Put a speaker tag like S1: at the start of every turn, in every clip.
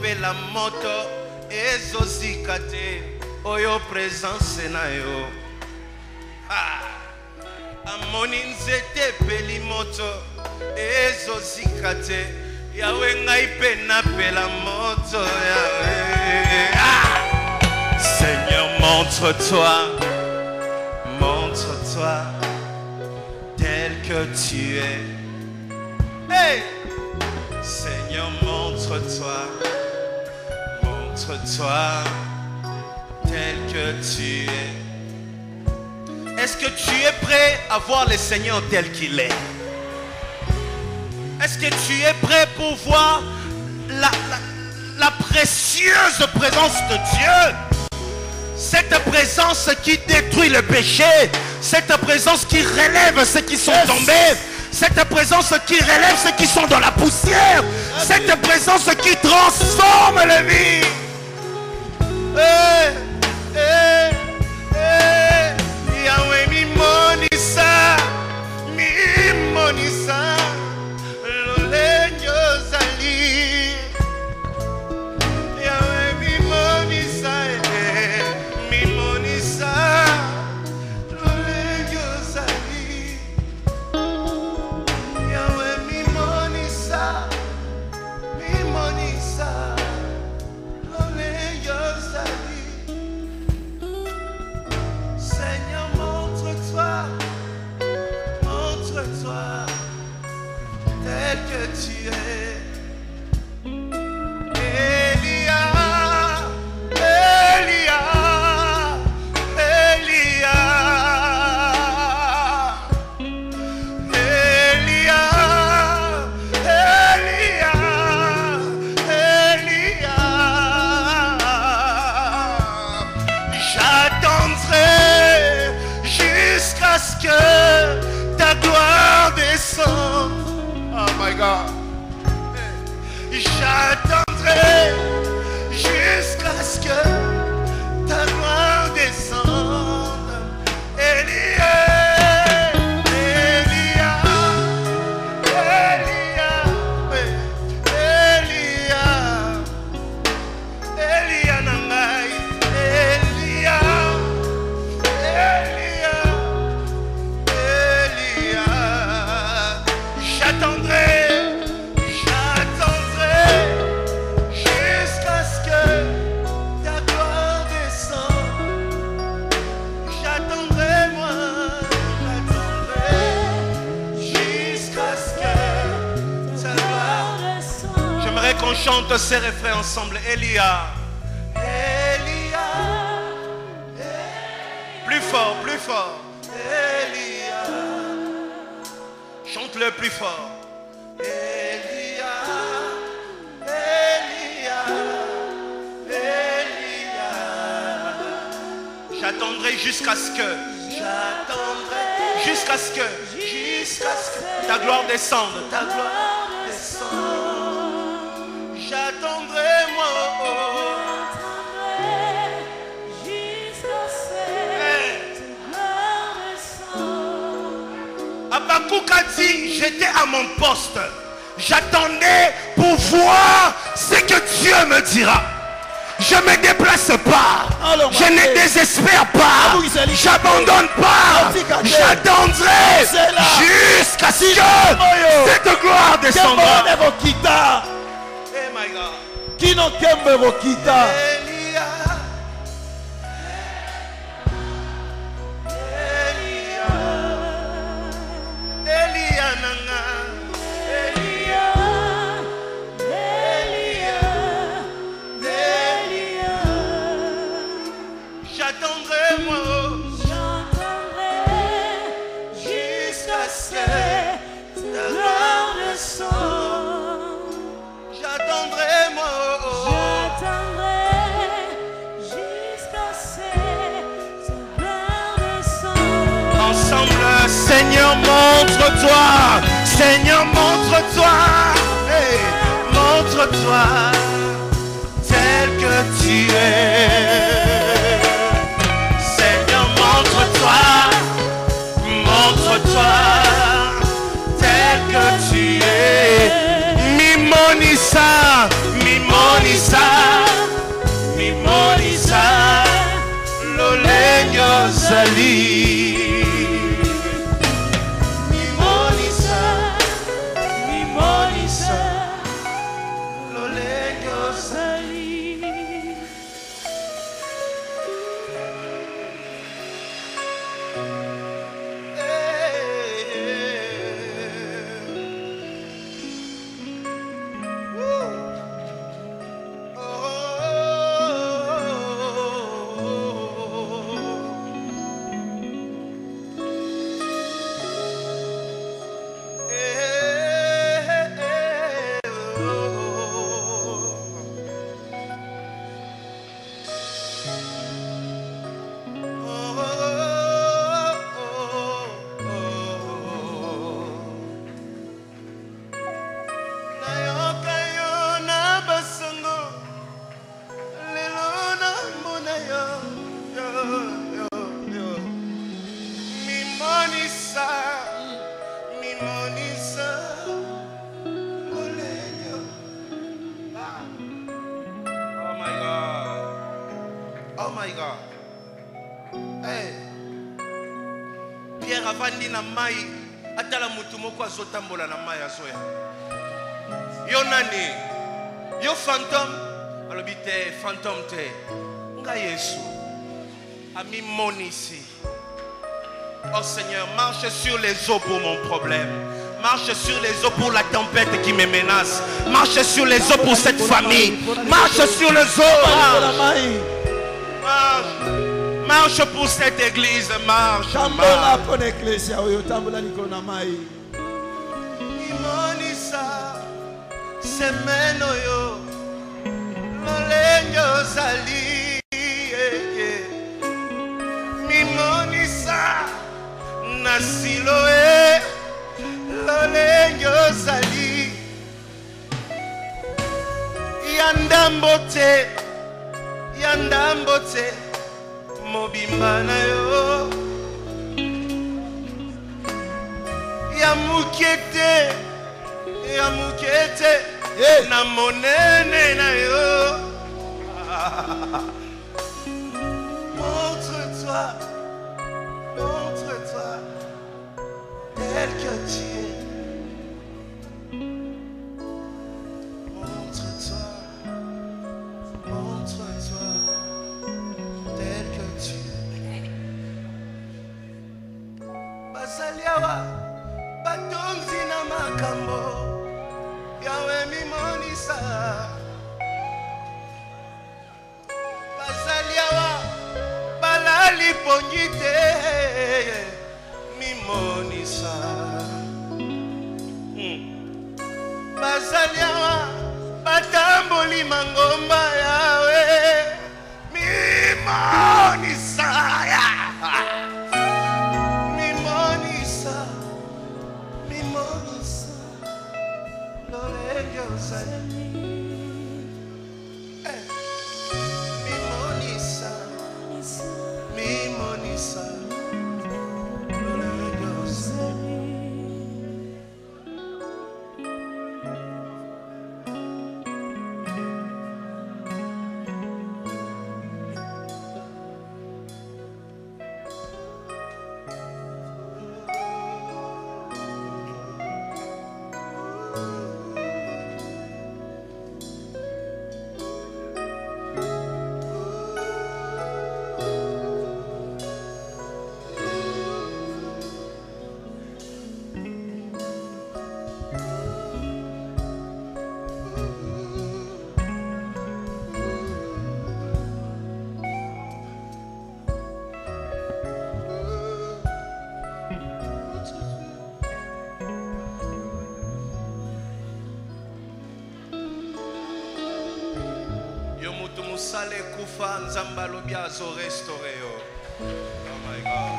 S1: pela moto ezozika te oyo présence na yo. Amoni nzete peli moto ezozika te yawe ngai pe napela moto yawe. Seigneur, montre-toi tel que tu es. Hey! Seigneur, montre-toi tel que tu es. Est-ce que tu es prêt à voir le Seigneur tel qu'il est? Est-ce que tu es prêt pour voir la précieuse présence de Dieu? Cette présence qui détruit le péché, cette présence qui relève ceux qui sont tombés, cette présence qui relève ceux qui sont dans la poussière, cette présence qui transforme la vie. Yahweh mi monisa lolenyo zali. Yahweh mi monisa lolenyo zali. Yahweh mi monisa lolenyo zali. Seigneur, montre-toi tel que tu es. Elia, j'attendrai jusqu'à ce que ta gloire descende. Oh my God. J'attendrai jusqu'à ce que ta gloire descende. Elia, nangai, j'attendrai jusqu'à ce que ta gloire descende. J'attendrai jusqu'à ce que ta gloire descende. J'aimerais qu'on chante ces refrains ensemble. Elia. Plus fort, plus fort. Elia. Chante-le plus fort. Elia. J'attendrai jusqu'à ce que ta gloire descende. J'attendrai moi. Habakkuk a dit, j'étais à mon poste. J'attendais pour voir ce que Dieu me dira. Je ne me déplace pas. Je ne désespère pas. J'abandonne pas. J'attendrai jusqu'à ce que cette gloire descendra. Oh my God. J'attendrai moi, jusqu'à ce que ta gloire descende. J'attendrai moi, jusqu'à ce que ta gloire descende. Ensemble, Seigneur, montre-toi, Seigneur, montre-toi, hey, montre-toi tel que tu es. Montre-toi tel que tu es. Mi monisa ozali. Mimonisa, mimonisa, lolenge ozali. Oh my God. Hey. Pierre avandi na mai atala mutu moko azotambola na mai azoya. Yo nani? Yo fantôme? Alobi te fantôme te. Nga Yesu. Ami mon ici. Oh Seigneur, marche sur les eaux pour mon problème. Marche sur les eaux pour la tempête qui me menace. Marche sur les eaux pour cette famille. Marche sur les eaux. Marche. Marche pour cette église. Marche. Imonisa semeno yo lolengo zali. Mimonisa nasiloe lolengo zali. Yandambote yandambote mobimba na yo. Yamukete yamukete na monene na yo. Montre-toi tel que tu es. Montre-toi tel que tu es. Basaliawa batonzi na makambo yawe mimonisa. Basaliawa balali pongite mimonisa. Basaliawa batamboli mangomba yawe mimonisa. Mimonisa mimonisa lolenge ozali. Mimonisa mimonisa lolenge ozali. Sale kufa nzamba lobi azo restaurer yo. Oh my God.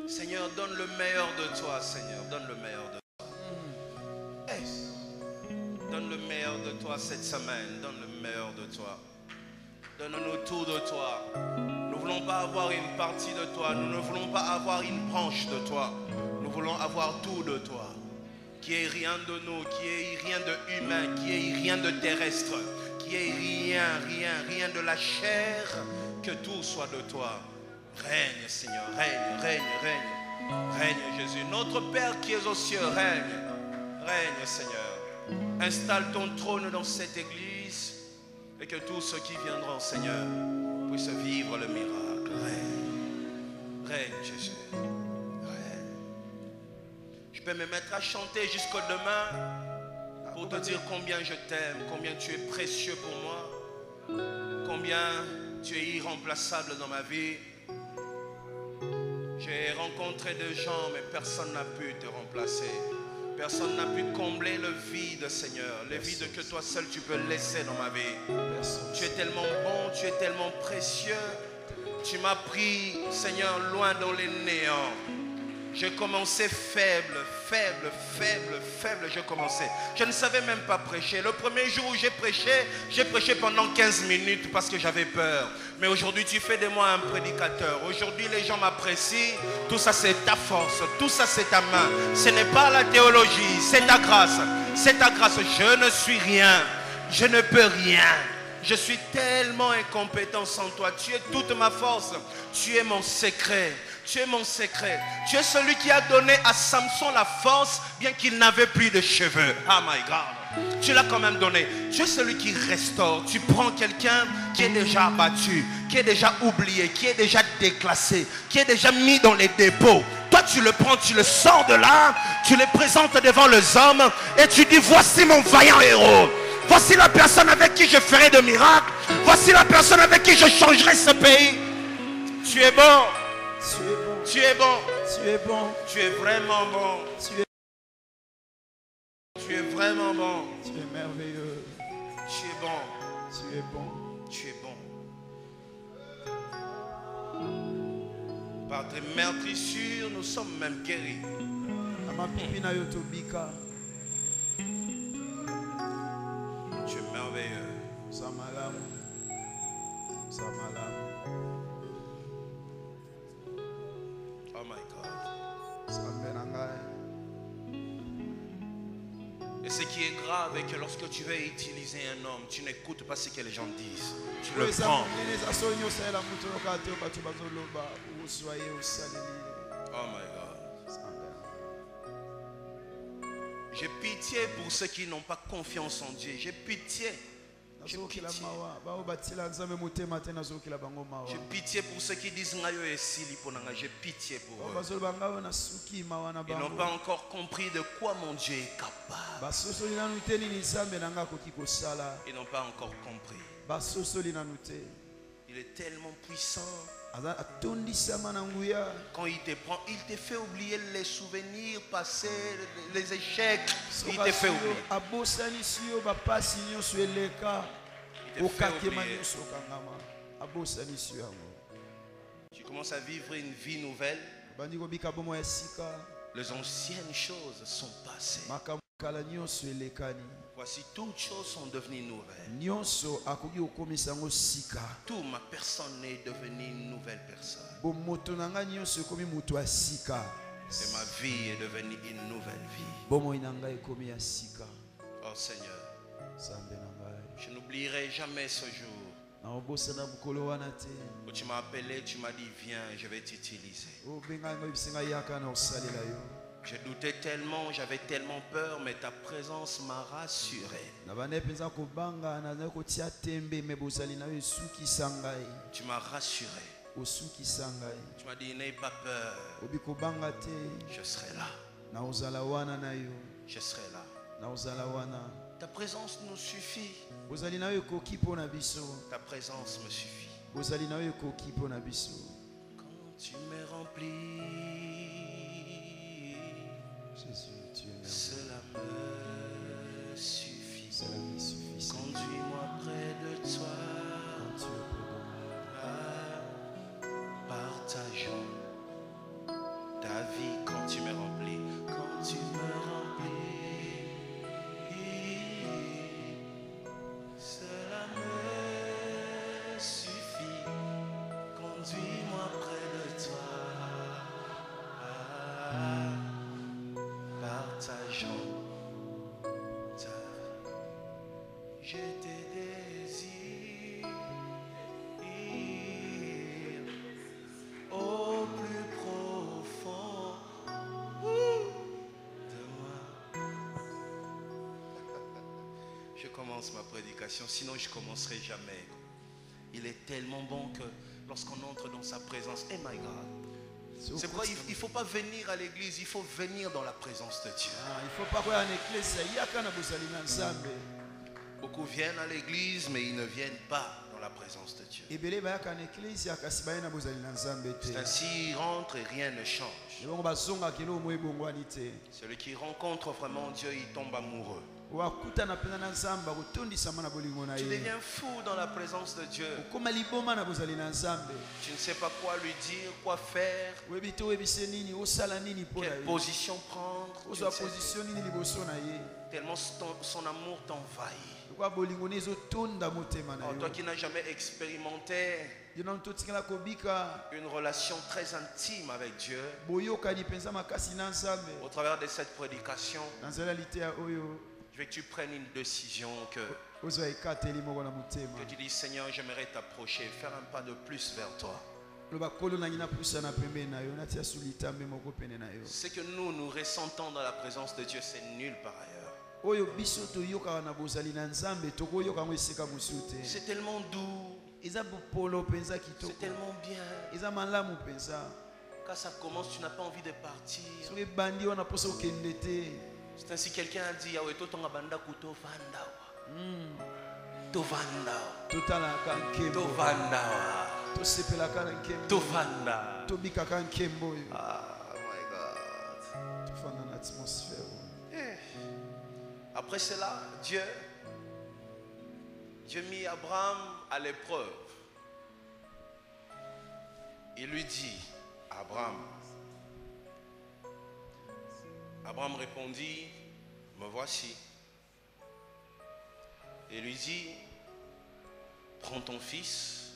S1: Seigneur, donne le meilleur de toi, Seigneur, donne le meilleur de toi. Donne le meilleur de toi cette semaine, donne le meilleur de toi. Donne-nous tout de toi. Nous ne voulons pas avoir une partie de toi. Nous ne voulons pas avoir une branche de toi. Nous voulons avoir tout de toi. Qu'il n'y ait rien de nous, qu'il n'y ait rien de humain, qu'il n'y ait rien de terrestre, qu'il n'y ait rien de la chair, que tout soit de toi. Règne, Seigneur, règne. Règne, Jésus. Notre Père qui est aux cieux, règne. Règne, Seigneur. Installe ton trône dans cette église et que tous ceux qui viendront, Seigneur, puissent vivre le miracle. Règne, Jésus. Je peux me mettre à chanter jusqu'au demain pour te dire combien je t'aime, combien tu es précieux pour moi, combien tu es irremplaçable dans ma vie. J'ai rencontré des gens, mais personne n'a pu te remplacer. Personne n'a pu combler le vide, Seigneur. Le vide que toi seul tu peux laisser dans ma vie. Tu es tellement bon, tu es tellement précieux. Tu m'as pris, Seigneur, loin dans les néants. J'ai commencé faible. Je commençais. Je ne savais même pas prêcher. Le premier jour où j'ai prêché pendant 15 minutes parce que j'avais peur. Mais aujourd'hui, tu fais de moi un prédicateur. Aujourd'hui, les gens m'apprécient. Tout ça, c'est ta force. Tout ça, c'est ta main. Ce n'est pas la théologie. C'est ta grâce. C'est ta grâce. Je ne suis rien. Je ne peux rien. Je suis tellement incompétent sans toi. Tu es toute ma force. Tu es mon secret. Tu es mon secret. Tu es celui qui a donné à Samson la force, bien qu'il n'avait plus de cheveux. Oh my God. Tu l'as quand même donné. Tu es celui qui restaure. Tu prends quelqu'un qui est déjà abattu, qui est déjà oublié, qui est déjà déclassé, qui est déjà mis dans les dépôts. Toi, tu le prends, tu le sors de là, tu le présentes devant les hommes et tu dis, voici mon vaillant héros. Voici la personne avec qui je ferai de miracles. Voici la personne avec qui je changerai ce pays. Tu es bon. Tu es bon.
S2: Tu es bon.
S1: Tu es vraiment bon. Tu es vraiment bon.
S2: Tu es merveilleux.
S1: Tu es bon.
S2: Tu es bon.
S1: Tu es bon. Par tes meurtrissures, nous sommes même guéris. Tu es merveilleux. Oh my God. Et ce qui est grave est que lorsque tu veux utiliser un homme, tu n'écoutes pas ce que les gens disent. Tu le prends. Oh my God. J'ai pitié pour ceux qui n'ont pas confiance en Dieu. J'ai pitié. J'ai pitié. J'ai pitié pour ceux qui disent j'ai pitié pour eux. Ils n'ont pas encore compris de quoi mon Dieu est capable. Ils n'ont pas encore compris. Il est tellement puissant. Quand il te prend, il te fait oublier les souvenirs passés, les échecs. Il te fait oublier. Tu commences à vivre une vie nouvelle. Les anciennes choses sont passées. Voici, toutes choses sont devenues nouvelles. Toute ma personne est devenue une nouvelle personne. Et ma vie est devenue une nouvelle vie. Oh Seigneur, je n'oublierai jamais ce jour où tu m'as appelé, tu m'as dit viens, je vais t'utiliser. Je doutais tellement, j'avais tellement peur, mais ta présence m'a rassuré. Tu m'as rassuré. Tu m'as dit n'aie pas peur. Je serai là. Je serai là. Ta présence nous suffit. Ta présence me suffit. Quand tu me remplis, cela me suffit. Conduis-moi près de toi. Partageons ta vie quand tu me remplis. Quand tu me remplis, cela me suffit. Conduis-moi près de toi. Je commence ma prédication, sinon je ne commencerai jamais. Il est tellement bon que lorsqu'on entre dans sa présence, oh my God. C'est pourquoi il ne faut pas venir à l'église, il faut venir dans la présence de Dieu.
S2: Il faut pas aller à l'église.
S1: Beaucoup viennent à l'église, mais ils ne viennent pas dans la présence de Dieu. C'est ainsi, ils rentrent et rien ne change. Celui qui rencontre vraiment Dieu, il tombe amoureux. Tu deviens fou dans la présence de Dieu. Tu ne sais pas quoi lui dire, quoi faire, quelle position prendre. Tellement son amour t'envahit. Toi qui n'as jamais expérimenté une relation très intime avec Dieu, au travers de cette prédication, je veux que tu prennes une décision, que tu dis Seigneur, j'aimerais t'approcher, faire un pas de plus vers toi. Ce que nous ressentons dans la présence de Dieu, c'est nulle part ailleurs. C'est tellement doux, c'est tellement bien. Quand ça commence, tu n'as pas envie de partir. C'est ainsi quelqu'un a dit Yahweh, Totonga banda kuto vanda. Tovanda. Tovanda. Tovanda. Ah my God. Après cela, Dieu mit Abraham à l'épreuve. Il lui dit, Abraham répondit, me voici. Et lui dit, prends ton fils,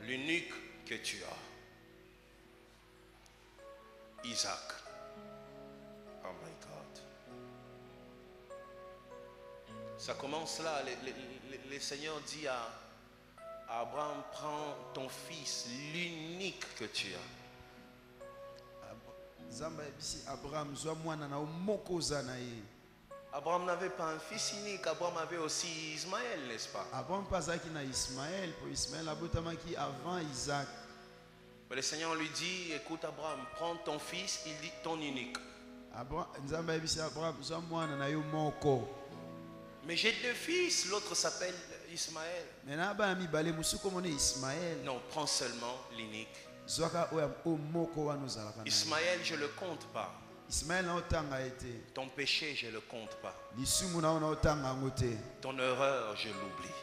S1: l'unique que tu as, Isaac. Oh my God. Ça commence là, le Seigneur dit à Abraham, prends ton fils, l'unique que tu as. Abraham n'avait pas un fils unique, Abraham avait aussi Ismaël, n'est-ce pas? Mais le Seigneur lui dit, écoute Abraham, prends ton fils, il dit ton unique. Mais j'ai deux fils, l'autre s'appelle Ismaël. Non, prends seulement l'unique. Ismaël, je ne le compte pas. Ton péché, je ne le compte pas. Ton erreur, je l'oublie.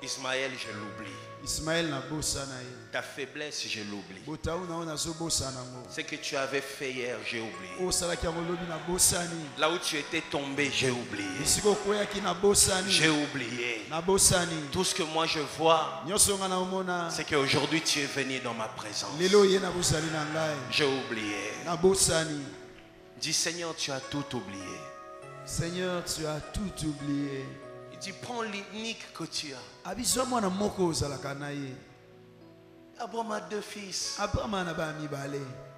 S1: Ismaël, je l'oublie. Ta faiblesse, je l'oublie. Ce que tu avais fait hier, j'ai oublié. Là où tu étais tombé, j'ai oublié. J'ai oublié. Tout ce que moi je vois, c'est qu'aujourd'hui tu es venu dans ma présence. J'ai oublié. Dis Seigneur, tu as tout oublié.
S2: Seigneur, tu as tout oublié.
S1: Il dit, prends l'unique que tu as. Abraham a deux fils.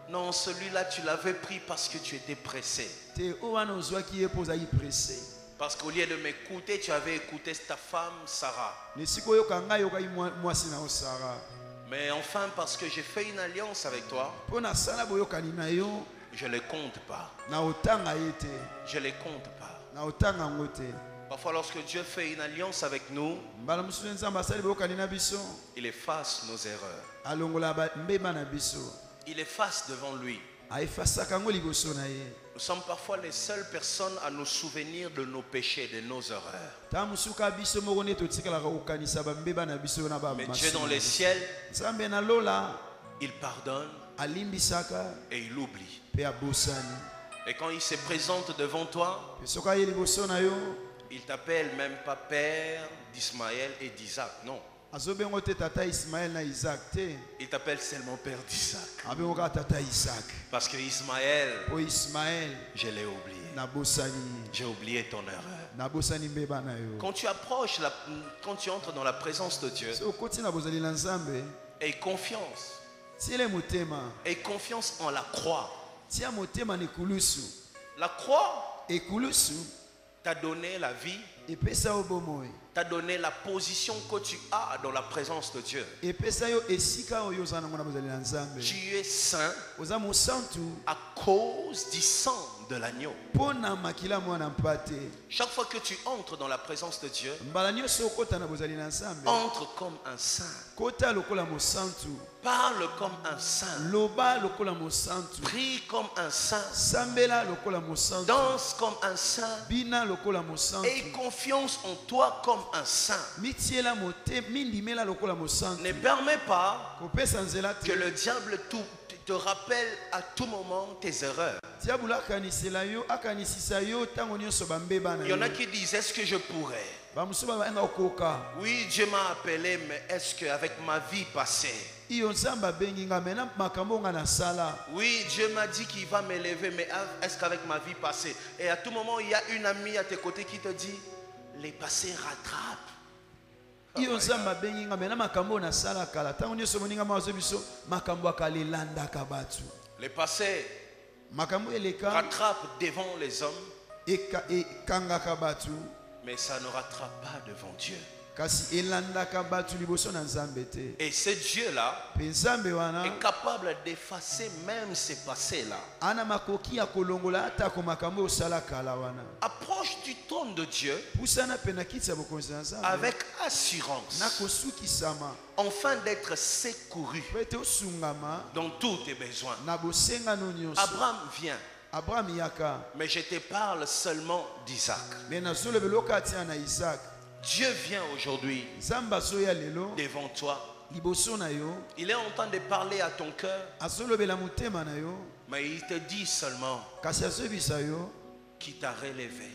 S1: Non, celui-là tu l'avais pris parce que tu étais pressé. Parce qu'au lieu de m'écouter, tu avais écouté ta femme Sarah. Mais enfin, parce que j'ai fait une alliance avec toi, je ne les compte pas. Je ne les compte pas. Parfois, lorsque Dieu fait une alliance avec nous, il efface nos erreurs. Il efface devant lui. Nous sommes parfois les seules personnes à nous souvenir de nos péchés, de nos erreurs. Mais Dieu dans les ciels, il pardonne et il oublie. Et quand il se présente devant toi, il t'appelle même pas père d'Ismaël et d'Isaac, non. Il t'appelle seulement père d'Isaac. Parce que Ismaël, je l'ai oublié. J'ai oublié ton erreur. Quand tu approches, quand tu entres dans la présence de Dieu, aie confiance. Aie confiance en la croix. La croix, t'a donné la vie, t'a donné la position que tu as dans la présence de Dieu. Tu es saint à cause du sang de l'agneau. Chaque fois que tu entres dans la présence de Dieu, entre comme un saint. Parle comme un saint. Prie comme un saint. Danse comme un saint. Aie confiance en toi comme un saint. Ne permets pas que le diable te rappelle à tout moment tes erreurs. Il y en a qui disent, est-ce que je pourrais? Oui, Dieu m'a appelé, mais est-ce qu'avec ma vie passée? Oui, Dieu m'a dit qu'il va m'élever, mais est-ce qu'avec ma vie passée? Et à tout moment, il y a une amie à tes côtés qui te dit, les passés rattrapent. Les passés rattrapent devant les hommes, mais ça ne rattrape pas devant Dieu. Et ce Dieu-là est capable d'effacer même ces passés-là. Approche du trône de Dieu avec assurance, afin d'être secouru dans tous tes besoins. Abraham vient. Mais je te parle seulement d'Isaac. Dieu vient aujourd'hui devant toi. Il est en train de parler à ton cœur, mais il te dit seulement qu'il t'a relevé,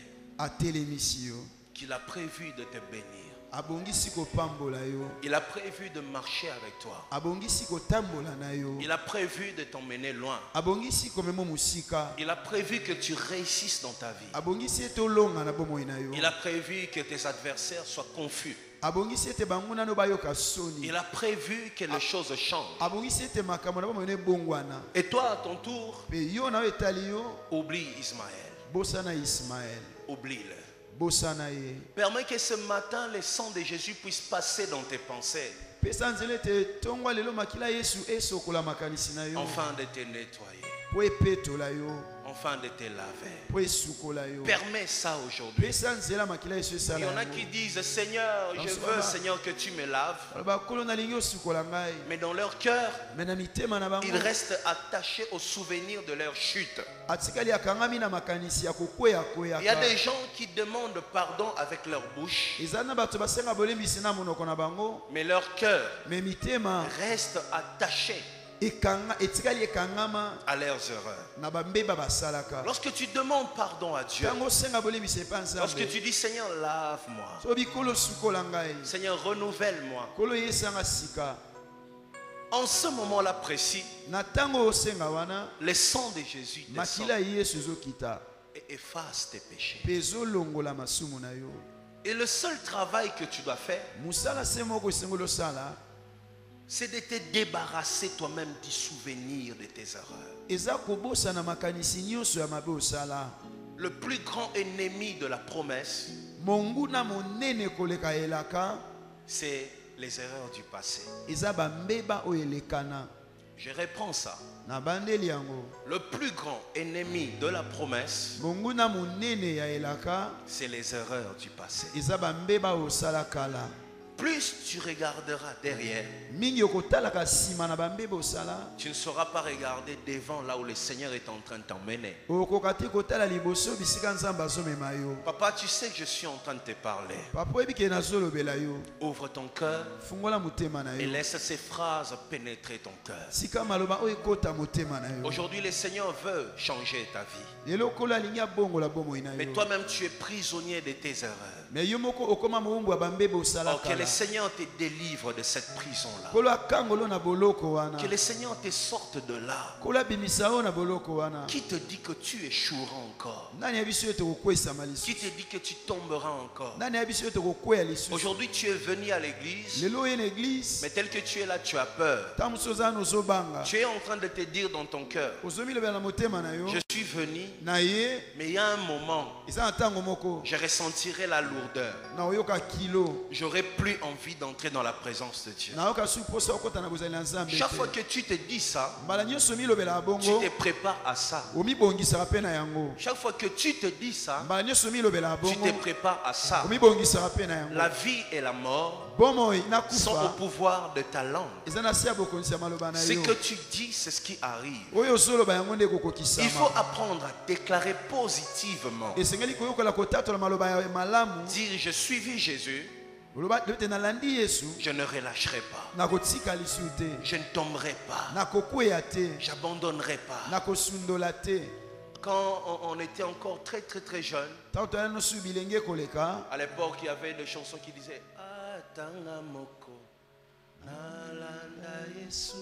S1: qu'il a prévu de te bénir. Il a prévu de marcher avec toi. Il a prévu de t'emmener loin. Il a prévu que tu réussisses dans ta vie. Il a prévu que tes adversaires soient confus. Il a prévu que les choses changent. Et toi, à ton tour, oublie Ismaël. Oublie-le. Permets que ce matin, le sang de Jésus puisse passer dans tes pensées, afin de te nettoyer, afin de te laver. Permets ça aujourd'hui. Il y en a qui disent, Seigneur, je veux, Seigneur, que tu me laves. Mais dans leur cœur, ils restent attachés au souvenir de leur chute. Il y a des gens qui demandent pardon avec leur bouche, mais leur cœur reste attaché à leurs erreurs. Lorsque tu demandes pardon à Dieu, lorsque tu dis, Seigneur, lave-moi, Seigneur, renouvelle-moi, en ce moment-là précis, le sang de Jésus descend et efface tes péchés. Et le seul travail que tu dois faire, c'est de te débarrasser toi-même du souvenir de tes erreurs. Le plus grand ennemi de la promesse, c'est les erreurs du passé. Je reprends ça. Le plus grand ennemi de la promesse, c'est les erreurs du passé. Plus tu regarderas derrière, tu ne sauras pas regarder devant là où le Seigneur est en train de t'emmener. Papa, tu sais que je suis en train de te parler. Ouvre ton cœur et laisse ces phrases pénétrer ton cœur. Aujourd'hui, le Seigneur veut changer ta vie. Mais toi-même, tu es prisonnier de tes erreurs. Or, que le Seigneur te délivre de cette prison-là. Que le Seigneur te sorte de là. Qui te dit que tu échoueras encore? Qui te dit que tu tomberas encore? Aujourd'hui, tu es venu à l'église, mais tel que tu es là, tu as peur. Tu es en train de te dire dans ton cœur, je suis venu, mais il y a un moment, je ressentirai la lourdeur. J'aurai plus envie d'entrer dans la présence de Dieu. Chaque fois que tu te dis ça, tu te prépares à ça. Chaque fois que tu te dis ça, tu te prépares à ça. La vie et la mort sont au pouvoir de ta langue. Ce que tu dis, c'est ce qui arrive. Il faut apprendre à déclarer positivement. Dire, je suivis Jésus, je ne relâcherai pas. Je ne tomberai pas. J'abandonnerai pas. Quand on était encore très très très jeune, à l'époque il y avait des chansons qui disaient Atanga moko nalanda Yesu,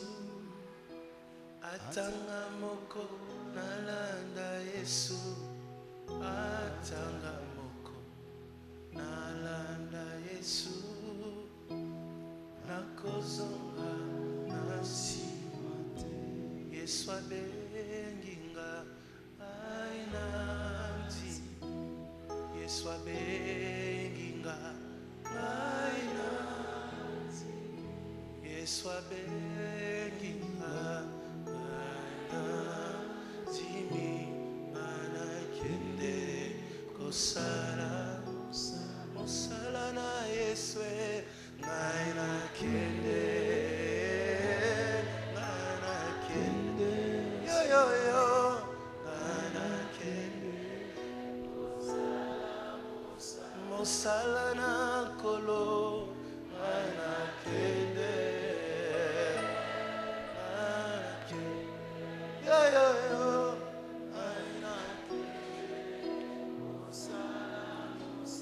S1: Atanga moko nalanda Yesu, Atanga moko nalanda Yesu, nakozonga nasimate Yesu abenginga ainamzi, Yesu abenginga ainamzi, Yesu abenginga ainamzi, anakende kosala mosala na Yesu ainakende yo yo yo Salana kolo anakende yo yo yo.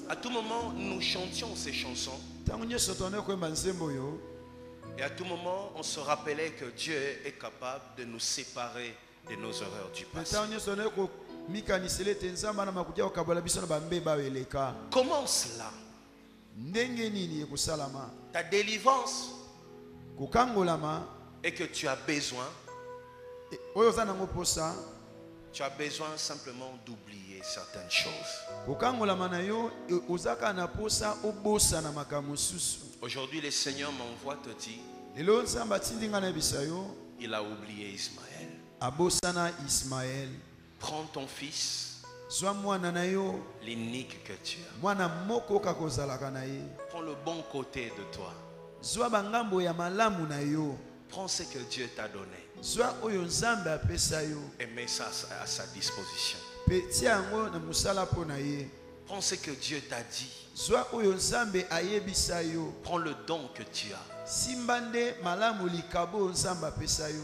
S1: À tout moment nous chantions ces chansons et à tout moment on se rappelait que Dieu est capable de nous séparer de nos erreurs du passé. Comment cela? Ta délivrance et que tu as besoin simplement d'oublier certaines choses. Aujourd'hui le Seigneur m'envoie te dire, il a oublié Ismaël. Prends ton fils, l'unique que tu as. Prends le bon côté de toi. Prends ce que Dieu t'a donné et mets ça à sa disposition. Prends ce que Dieu t'a dit. Prends le don que tu as.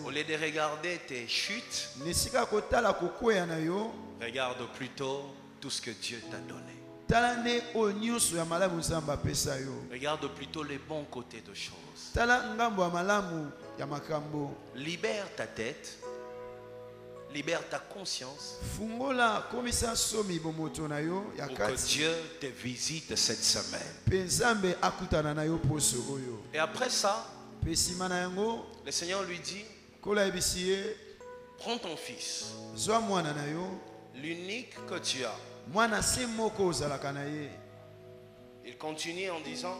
S1: Au lieu de regarder tes chutes, regarde plutôt tout ce que Dieu t'a donné. Regarde plutôt les bons côtés de choses. Libère ta tête. Libère ta conscience pour que Dieu te visite cette semaine. Et après ça, le Seigneur lui dit, prends ton fils, l'unique que tu as. Il continue en disant,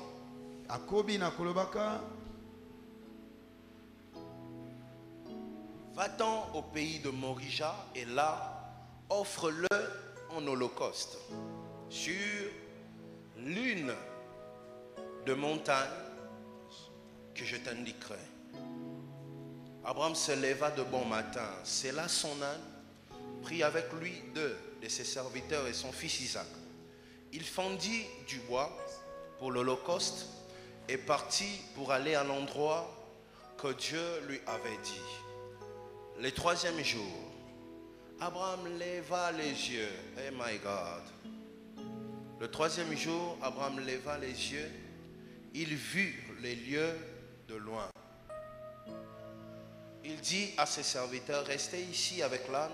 S1: va-t'en au pays de Morija et là, offre-le en holocauste sur l'une de montagnes que je t'indiquerai. Abraham se leva de bon matin, sella son âne, prit avec lui 2 de ses serviteurs et son fils Isaac. Il fendit du bois pour l'holocauste et partit pour aller à l'endroit que Dieu lui avait dit. Le 3e jour, Abraham leva les yeux. Oh my God. Le 3e jour, Abraham leva les yeux ils virent les lieux de loin. Il dit à ses serviteurs, restez ici avec l'âne.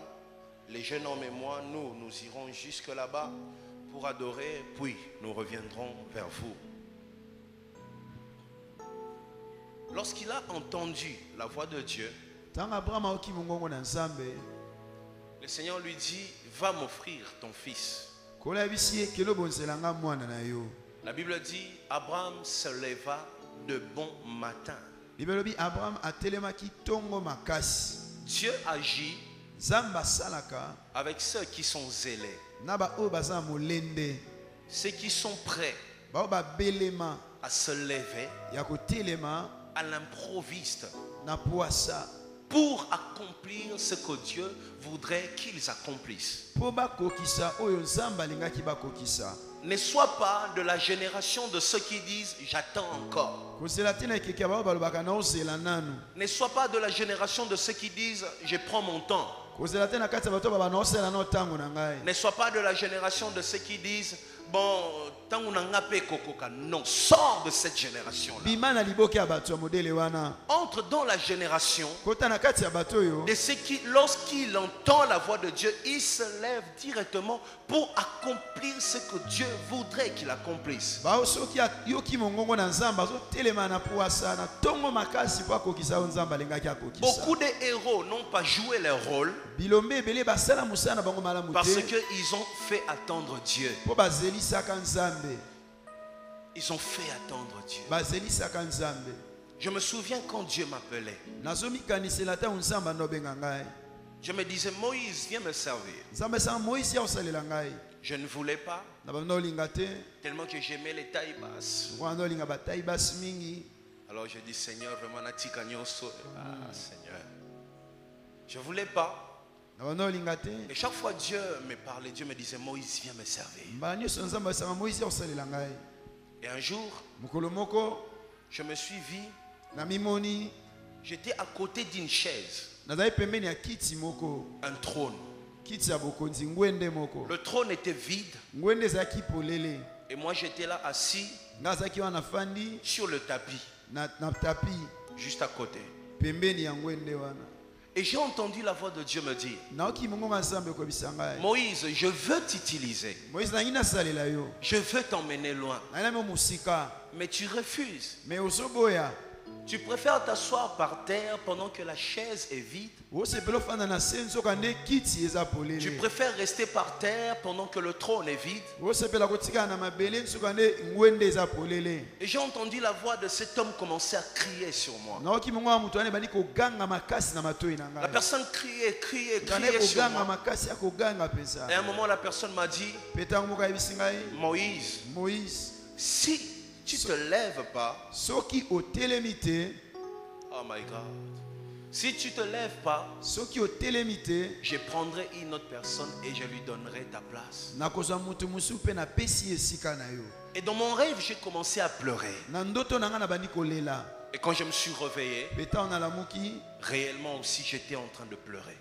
S1: Les jeunes hommes et moi, nous irons jusque là-bas pour adorer, puis nous reviendrons vers vous. Lorsqu'il a entendu la voix de Dieu, le Seigneur lui dit, va m'offrir ton fils. La Bible dit, Abraham se leva de bon matin. Dieu agit avec ceux qui sont zélés, ceux qui sont prêts à se lever à l'improviste pour accomplir ce que Dieu voudrait qu'ils accomplissent. Ne sois pas de la génération de ceux qui disent j'attends encore. Ne sois pas de la génération de ceux qui disent je prends mon temps. Ne sois pas de la génération de ceux qui disent bon, non, sors de cette génération-là. Entre dans la génération de ceux qui, lorsqu'il entend la voix de Dieu, il se lève directement pour accomplir ce que Dieu voudrait qu'il accomplisse. Beaucoup de héros n'ont pas joué leur rôle parce qu'ils ont fait attendre Dieu. Ils ont fait attendre Dieu. Je me souviens quand Dieu m'appelait. Je me disais, Moïse, viens me servir. Je ne voulais pas, tellement que j'aimais les tailles basses. Alors je dis, Seigneur, vraiment, Seigneur. Je ne voulais pas. Et chaque fois Dieu me parlait, Dieu me disait, Moïse, viens me servir. Et un jour, je me suis vu, j'étais à côté d'une chaise, un trône. Le trône était vide. Et moi j'étais là assis sur le tapis, juste à côté. Et j'ai entendu la voix de Dieu me dire, Moïse, je veux t'utiliser. Je veux t'emmener loin. Mais tu refuses. Tu préfères t'asseoir par terre pendant que la chaise est vide. Tu préfères rester par terre pendant que le trône est vide. Et j'ai entendu la voix de cet homme commencer à crier sur moi. La personne criait sur moi. Et à un moment, la personne m'a dit, Moïse, si tu ne te lèves pas, oh my God, si tu ne te lèves pas, je prendrai une autre personne et je lui donnerai ta place. Et dans mon rêve, j'ai commencé à pleurer. Et quand je me suis réveillé, réellement aussi j'étais en train de pleurer.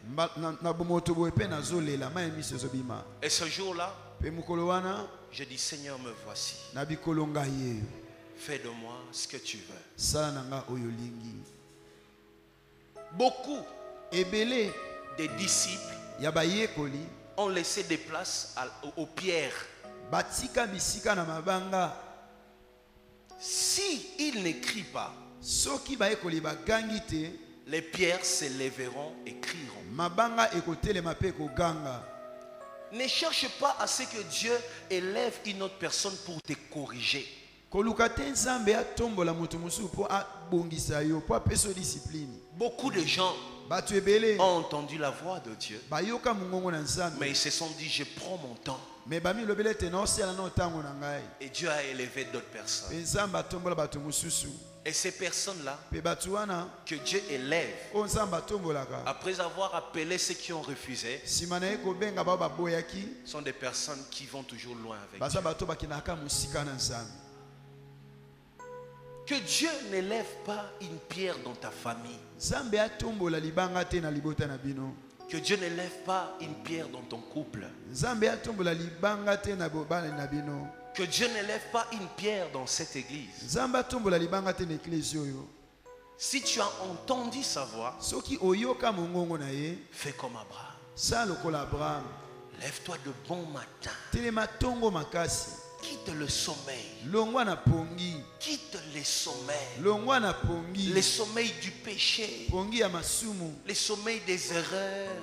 S1: Et ce jour-là, je dis, Seigneur, me voici. Fais de moi ce que tu veux. Beaucoup des disciples ont laissé des places aux pierres. Si ils n'écrient pas, les pierres se lèveront et crieront. Ne cherche pas à ce que Dieu élève une autre personne pour te corriger. Beaucoup de gens ont entendu la voix de Dieu, mais ils se sont dit, je prends mon temps. Et Dieu a élevé d'autres personnes. Et ces personnes-là que Dieu élève, après avoir appelé ceux qui ont refusé, sont des personnes qui vont toujours loin avec Dieu. Que Dieu n'élève pas une pierre dans ta famille. Que Dieu ne lève pas une pierre dans ton couple. Que Dieu ne lève pas une pierre dans cette église. Si tu as entendu sa voix, fais comme Abraham. Lève-toi de bon matin. Quitte le sommeil. Quitte les sommeils. Les sommeils du péché. Les sommeils des erreurs.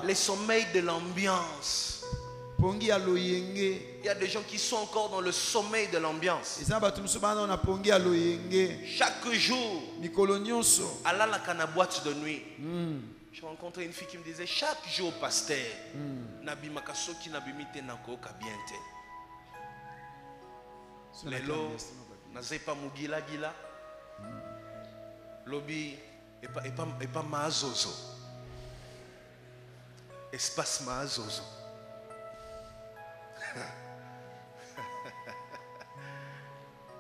S1: Les sommeils de l'ambiance. Il y a des gens qui sont encore dans le sommeil de l'ambiance. Chaque jour, à la boîte de nuit, j'ai rencontré une fille qui me disait chaque jour, pasteur, Nabi Makasoki Nabi Mite Nako Kabiente. Lelo, Nazepa Mugila Gila, Lobby, et pas Maazozo. Espace Maazozo.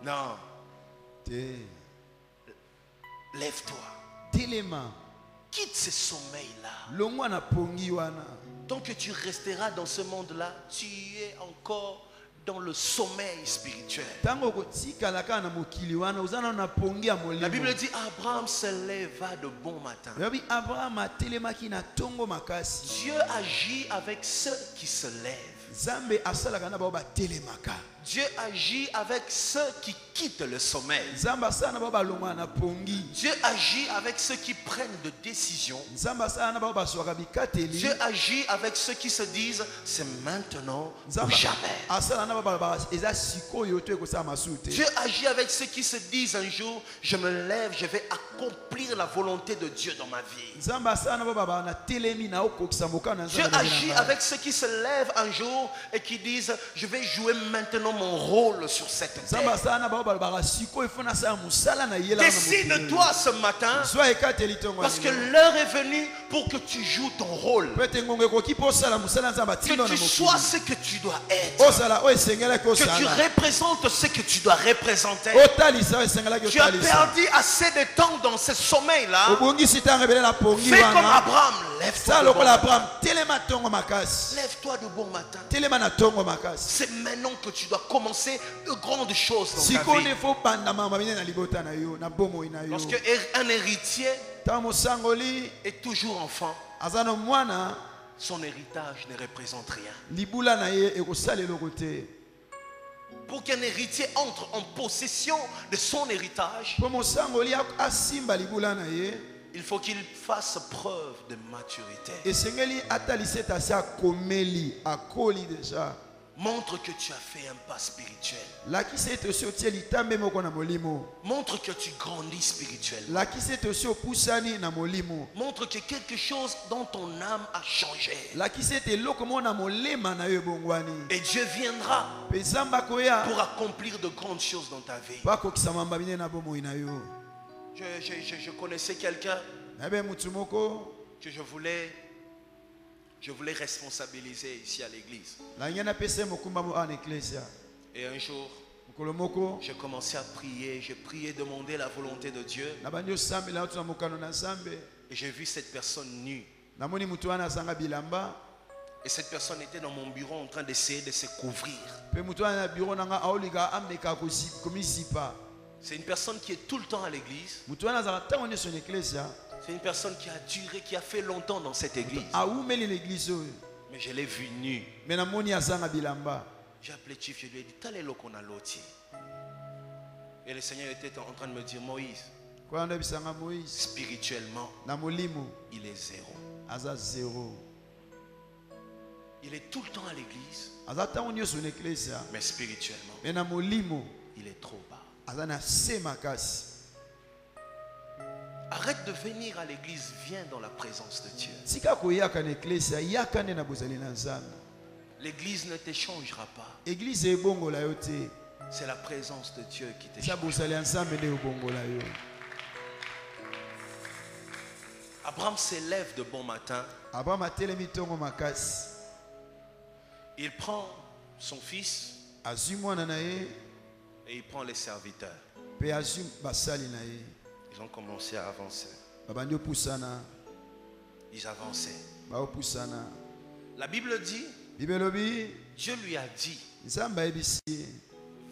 S1: Non. Lève-toi. Quitte ce sommeil-là. Tant que tu resteras dans ce monde-là, tu es encore dans le sommeil spirituel. La Bible dit Abraham se leva de bon matin. Dieu agit avec ceux qui se lèvent. Dieu agit avec ceux qui quittent le sommeil. Dieu agit avec ceux qui prennent de décisions. Dieu agit avec ceux qui se disent c'est maintenant ou jamais. Dieu agit avec ceux qui se disent un jour je me lève, je vais accomplir la volonté de Dieu dans ma vie. Dieu agit avec ceux qui se lèvent un jour et qui disent je vais jouer maintenant mon rôle sur cette terre. Décide-toi ce matin parce que l'heure est venue pour que tu joues ton rôle, que tu sois ce que tu dois être, que tu représentes ce que tu dois représenter. Tu as perdu assez de temps dans ce sommeil là. Fais comme Abraham. Lève-toi de bon matin. C'est maintenant que tu dois commencer de grandes choses dans ta vie. Lorsque un héritier est toujours enfant, son héritage ne représente rien. Pour qu'un héritier entre en possession de son héritage, il faut qu'il fasse preuve de maturité. Montre que tu as fait un pas spirituel. Montre que tu grandis spirituellement. Montre que quelque chose dans ton âme a changé. Et Dieu viendra pour accomplir de grandes choses dans ta vie. Je connaissais quelqu'un que je voulais responsabiliser ici à l'église. Et un jour, j'ai commencé à prier. J'ai prié, demander la volonté de Dieu. Et j'ai vu cette personne nue. Et cette personne était dans mon bureau en train d'essayer de se couvrir. C'est une personne qui est tout le temps à l'église. C'est une personne qui a duré, qui a fait longtemps dans cette église. Mais je l'ai vu nu. J'ai appelé Chief, je lui ai dit, t'as les lots qu'on a lotis. Et le Seigneur était en train de me dire, Moïse, spirituellement, il est zéro. Il est tout le temps à l'église. Mais spirituellement, il est trop bas. Arrête de venir à l'église, viens dans la présence de Dieu. L'église ne te changera pas. C'est la présence de Dieu qui te change. Abraham s'élève de bon matin. Il prend son fils et il prend les serviteurs. Ils ont commencé à avancer. Ils avançaient.
S2: baopusana.
S1: La Bible dit,
S2: Bibelobi
S1: Dieu lui a dit,
S2: nzamba ebisi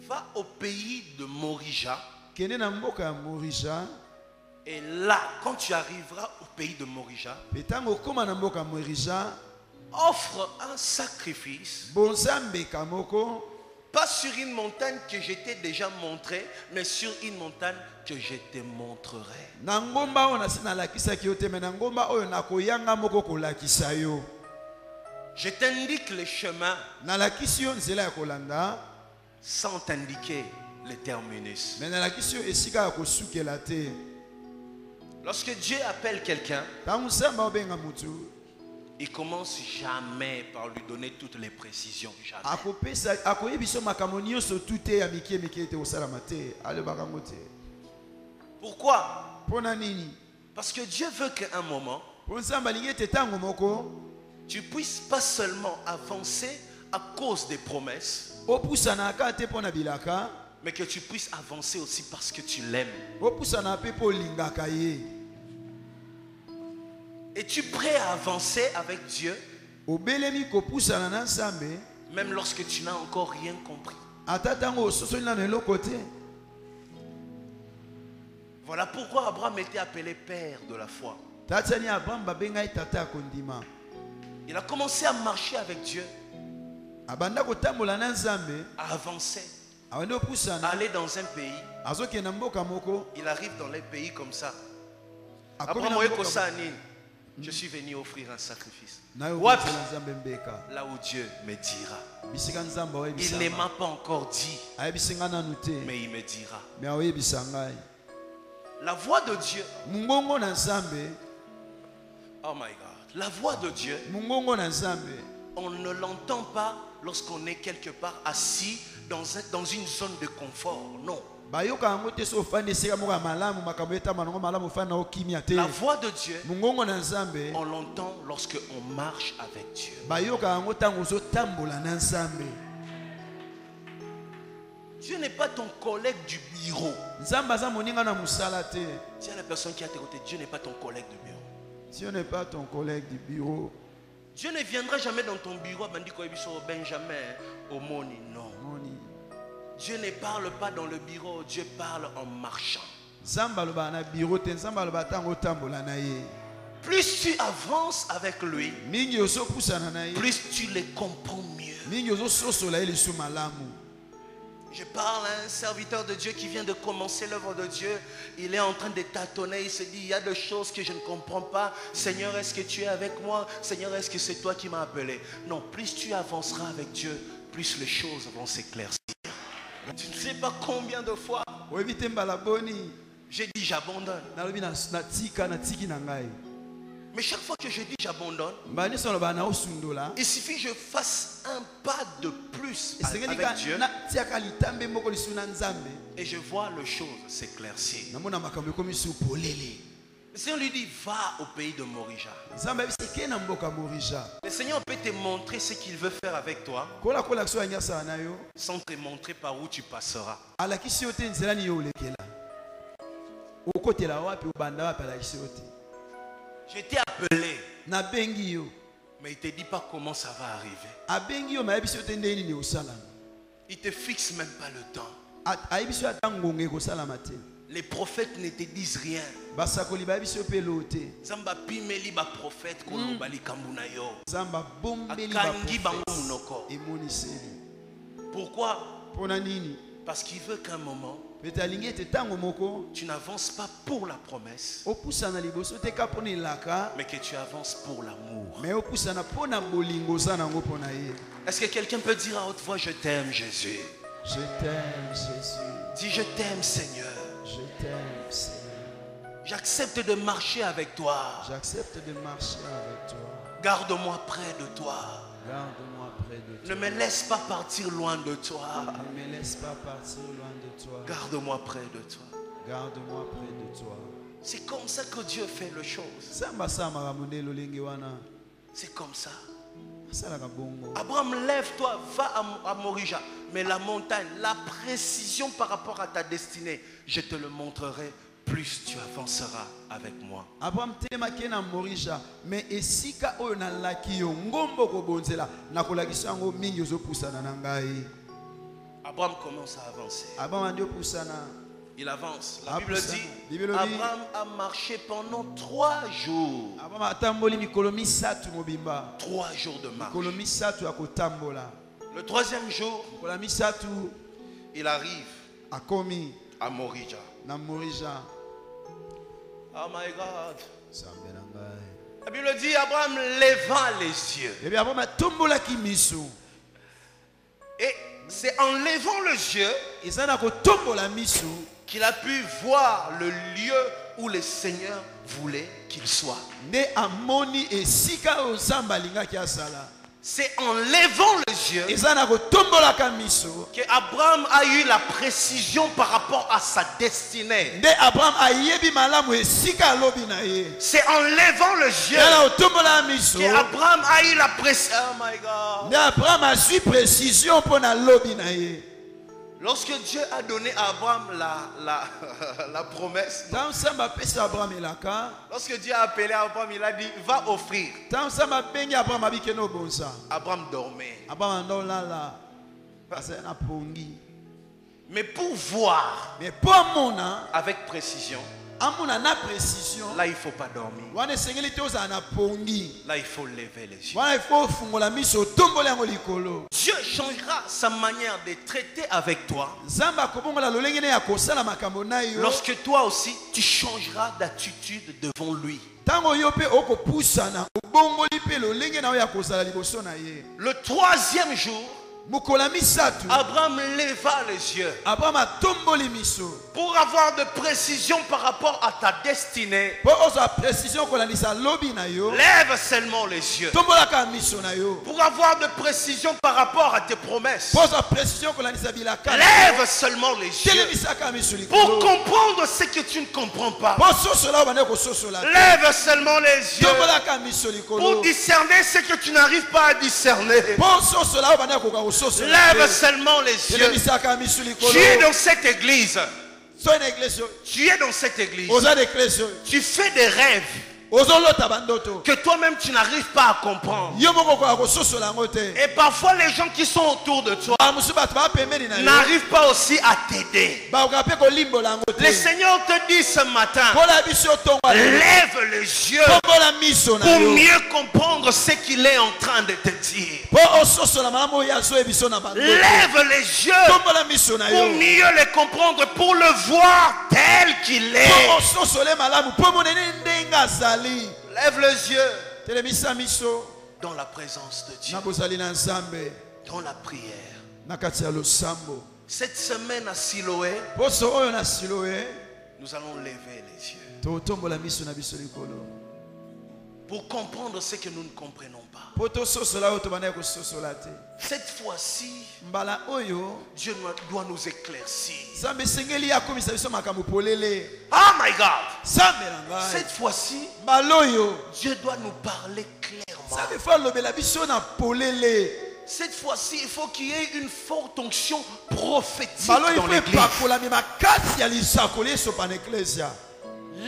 S1: va au pays de Morija.
S2: kende na mboka ya Morija.
S1: Et là, quand tu arriveras au pays de Morija,
S2: Petango koma na mboka Morija
S1: offre un sacrifice.
S2: bonzambe kamoko
S1: Pas sur une montagne que je t'ai déjà montré, mais sur une montagne que je te montrerai.
S2: na ngomba ona sina lakisa ki yote me na ngomba oyo nakoyanga moko kolakisa yo.
S1: Je t'indique le chemin
S2: Na lakisi yo nzela ya kolanda
S1: sans t'indiquer le terminus.
S2: me na lakisi yo esika ya kosukela te.
S1: Lorsque Dieu appelle quelqu'un,
S2: Tangu nzamba obenga mutu
S1: il commence jamais par lui donner toutes les précisions. Jamais.
S2: akopesa akoyebisa makambo nyonso tu te ya mikie mikie te osalama te alobaka ngo te.
S1: Pourquoi?
S2: Mpona nini?
S1: Parce que Dieu veut qu'à un moment,
S2: Po nzamba alingi ete ntango moko
S1: tu puisses pas seulement avancer à cause des promesses,
S2: opusanaka te mpona bilaka,
S1: mais que tu puisses avancer aussi parce que tu l'aimes.
S2: opusana mpe mpo olingaka ye.
S1: Es-tu prêt à avancer avec Dieu,
S2: Obelemi kopusana na nzambe
S1: même lorsque tu n'as encore rien compris?
S2: ata ntango ososoli nano eloko te.
S1: Voilà pourquoi Abraham était appelé père de la foi.
S2: Tatani Abraham babenga ye tata ya kondima.
S1: Il a commencé à marcher avec Dieu,
S2: Abanda kotambola na nzambe
S1: à avancer,
S2: abandi
S1: à
S2: opusana
S1: aller dans un pays.
S2: azokenda mboka moko
S1: Il arrive dans les pays comme ça.
S2: akomi
S1: Abraham
S2: na
S1: oye
S2: mboka
S1: kosani, je suis venu offrir un sacrifice.
S2: na yo
S1: Wapi?
S2: kopesela nzambe mbeka
S1: Là où Dieu me dira.
S2: bisika nzambe
S1: Il ne
S2: oyebisa
S1: m'a pas encore dit,
S2: ayebisinga nanu te
S1: mais il me dira.
S2: me aoyebisa ngai
S1: La voix de Dieu,
S2: mungongo na nzambe.
S1: oh my God, la voix de Dieu,
S2: Mungongo na nzambe
S1: on ne l'entend pas lorsqu'on est quelque part assis dans une zone de confort. Non.
S2: bayoka yango te so ofandi esika moko ya malamu makambo etama nango malamu ofandi na okimia te.
S1: La voix de Dieu,
S2: Mungongo na nzambe
S1: on l'entend lorsque on marche avec Dieu.
S2: bayoka yango ntango ozotambola na nzambe.
S1: Dieu n'est pas ton collègue du bureau.
S2: Nzambe aza moninga na musala te.
S1: Dis à la personne qui est à tes côtés, Dieu n'est pas ton collègue du bureau.
S2: Dieu n'est pas ton collègue du bureau.
S1: Dieu ne viendra jamais dans ton bureau, Benjamin, Omoni, non.
S2: Moni.
S1: Dieu ne parle pas dans le bureau, Dieu parle en marchant.
S2: Nzambe aloba na bureau te, nzambe aloba ntango otambola na ye.
S1: Plus tu avances avec lui,
S2: Mingi ozopusana na ye,
S1: plus tu le comprends mieux.
S2: mingi ozososola ye lisu malamu.
S1: Je parle à un serviteur de Dieu qui vient de commencer l'œuvre de Dieu. Il est en train de tâtonner. Il se dit, il y a des choses que je ne comprends pas. Seigneur, est-ce que tu es avec moi? Seigneur, est-ce que c'est toi qui m'as appelé? Non, plus tu avanceras avec Dieu, plus les choses vont s'éclaircir. Tu ne sais pas combien de fois
S2: Oyebi te mbala boni
S1: j'ai dit j'abandonne.
S2: nalobi na tika na tiki na ngai.
S1: Mais chaque fois que je dis j'abandonne,
S2: Mbala nyonso aloba na osundola.
S1: il suffit que je fasse un pas de plus
S2: Esengeli
S1: avec
S2: ka
S1: Dieu
S2: na tiaka litambe moko lisu na nzambe.
S1: et je vois les choses s'éclaircir.
S2: Namona makambo ekomi su polele.
S1: Le Seigneur lui dit, va au pays de Morija.
S2: Nzambe abisi ke na mboka Morija.
S1: Le Seigneur peut te montrer ce qu'il veut faire avec toi
S2: Kola kola kiso ya nyasa na yo.
S1: sans te montrer par où tu passeras.
S2: Alakisi yo te nzela ni yo olekela. Okotela wapi obanda wapi alakisi yo te.
S1: Je t'ai appelé,
S2: Na bengi yo.
S1: mais il ne te dit pas comment ça va arriver.
S2: Abengi yo mayebisi yo te ndeni ni osalama.
S1: Il ne te fixe même pas le temps.
S2: Ayebisi yo ata ngonga ekosalama te.
S1: Les prophètes ne te disent rien.
S2: Basakoli bayebisi yo pe lo te.
S1: Zamba pimeli ba prophète kono bali kambuna yo.
S2: Nzamba bombeli
S1: Akangi
S2: ba
S1: bango munoko.
S2: emoniseli.
S1: Pourquoi?
S2: Pona nini?
S1: Parce qu'il veut qu'à un moment,
S2: Pete alingi ete tango moko
S1: tu n'avances pas pour la promesse,
S2: opusana liboso te ka pona elaka,
S1: mais que tu avances pour l'amour.
S2: mais opusana pona bolingo oza nango pona ye.
S1: Est-ce que quelqu'un peut dire à haute voix, je t'aime Jésus?
S2: Je t'aime Jésus.
S1: Dis, je t'aime Seigneur.
S2: Je t'aime Seigneur.
S1: J'accepte de marcher avec toi.
S2: J'accepte de marcher avec toi.
S1: Garde-moi près de toi.
S2: Garde-moi près de
S1: Ne
S2: toi.
S1: me laisse pas partir loin de toi.
S2: Ne me laisse pas partir loin de toi.
S1: Garde-moi près de toi.
S2: Garde-moi près de toi.
S1: C'est comme ça que Dieu fait les choses.
S2: Samba sama ramonde lolingi wana.
S1: C'est comme ça.
S2: Salaka bongo.
S1: Abraham, lève-toi, va à Morija. Mais la montagne, la précision par rapport à ta destinée, je te le montrerai plus tu avanceras avec moi.
S2: Abraham temaki na morisha mais esika oyo na laki yo ngombo kobonzela na kolakisa ngo mingi ozopusana na ngai.
S1: Abraham commence à avancer.
S2: Abraham ndio pusana.
S1: Il avance. La Bible dit Abraham a marché pendant 3 jours.
S2: Abraham atamboli mikolo misatu mobimba.
S1: 3 jours de marche.
S2: Mikolo misatu akotambola.
S1: Le 3e jour,
S2: mikolo misatu
S1: il arrive
S2: akomi
S1: à Morija.
S2: Na morisha.
S1: Oh my God. La Bible dit Abraham leva les yeux.
S2: Et bien Abraham atombola ki miso.
S1: Et c'est en levant les yeux qu'il a pu voir le lieu où le Seigneur voulait qu'il soit. C'est en levant les yeux qu'Abraham a eu la précision par rapport à sa destinée. C'est en levant les yeux qu'Abraham a eu la précision. Oh my God.
S2: Abraham a su précision pour la lobby.
S1: Lorsque Dieu a donné à Abraham la promesse, lorsque Dieu a appelé Abraham, il a dit va offrir. Abraham dormait. Mais pour voir avec précision, là il ne faut pas dormir. Là il faut lever les yeux. Dieu changera sa manière de traiter avec toi lorsque toi aussi tu changeras d'attitude devant lui. Le 3e jour, Abraham leva les yeux pour avoir de précision par rapport à ta destinée. Lève seulement les yeux pour avoir de précision par rapport à tes promesses. Lève seulement les yeux pour comprendre ce que tu ne comprends pas. Lève seulement les yeux pour discerner ce que tu n'arrives pas à discerner. Lève seulement les yeux. Tu es dans cette église. Tu es dans cette église. Tu fais des rêves que toi-même tu n'arrives pas à comprendre. Et parfois les gens qui sont autour de toi n'arrivent pas aussi à t'aider. Le Seigneur te dit ce matin, lève les yeux pour mieux comprendre ce qu'il est en train de te dire. Lève les yeux pour mieux les comprendre, pour le voir tel qu'il est. Lève les yeux dans la présence de Dieu, dans la prière. Cette semaine à Siloé, nous allons lever les yeux pour comprendre ce que nous ne comprenons pas. Cette fois-ci, Dieu doit nous éclaircir. Oh my God! Cette fois-ci, Dieu doit nous parler clairement. Cette fois-ci, il faut qu'il y ait une forte onction prophétique dans l'église.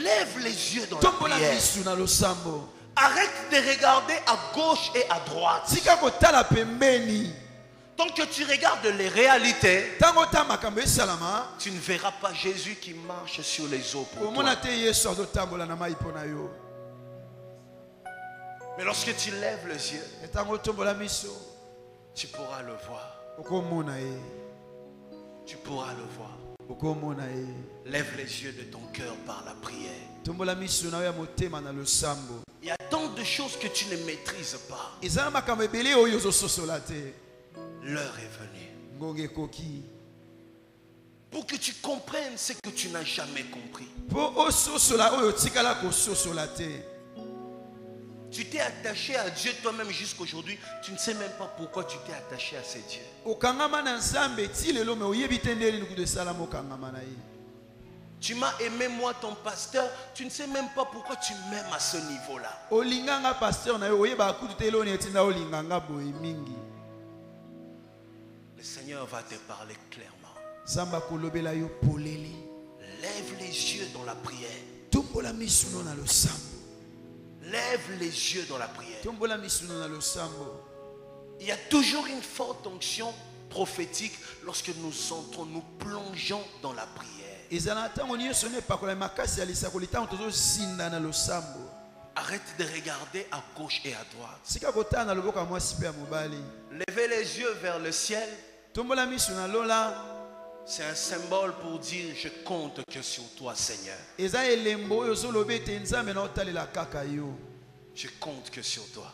S1: Lève les yeux dans la prière. Arrête de regarder à gauche et à droite. Tant que tu regardes les réalités, tu ne verras pas Jésus qui marche sur les eaux pour toi. Mais lorsque tu lèves les yeux, tu pourras le voir. Tu pourras le voir. Lève les yeux de ton cœur par la prière. Il y a tant de choses que tu ne maîtrises pas. L'heure est venue pour que tu comprennes ce que tu n'as jamais compris. Tu t'es attaché à Dieu toi-même jusqu'aujourd'hui. Tu ne sais même pas pourquoi tu t'es attaché à ces dieux. Tu m'as aimé, moi, ton pasteur. Tu ne sais même pas pourquoi tu m'aimes à ce niveau-là. Le Seigneur va te parler clairement. Lève les yeux dans la prière.
S2: Tombola misuno na losambo.
S1: Lève les yeux dans la prière.
S2: Tombola misuno na losambo.
S1: Il y a toujours une forte onction prophétique lorsque nous entrons, nous plongeons dans la prière. Arrête de regarder à gauche et à droite. Levez les yeux vers le ciel. C'est un symbole pour dire je compte que sur toi, Seigneur. Je compte que sur toi.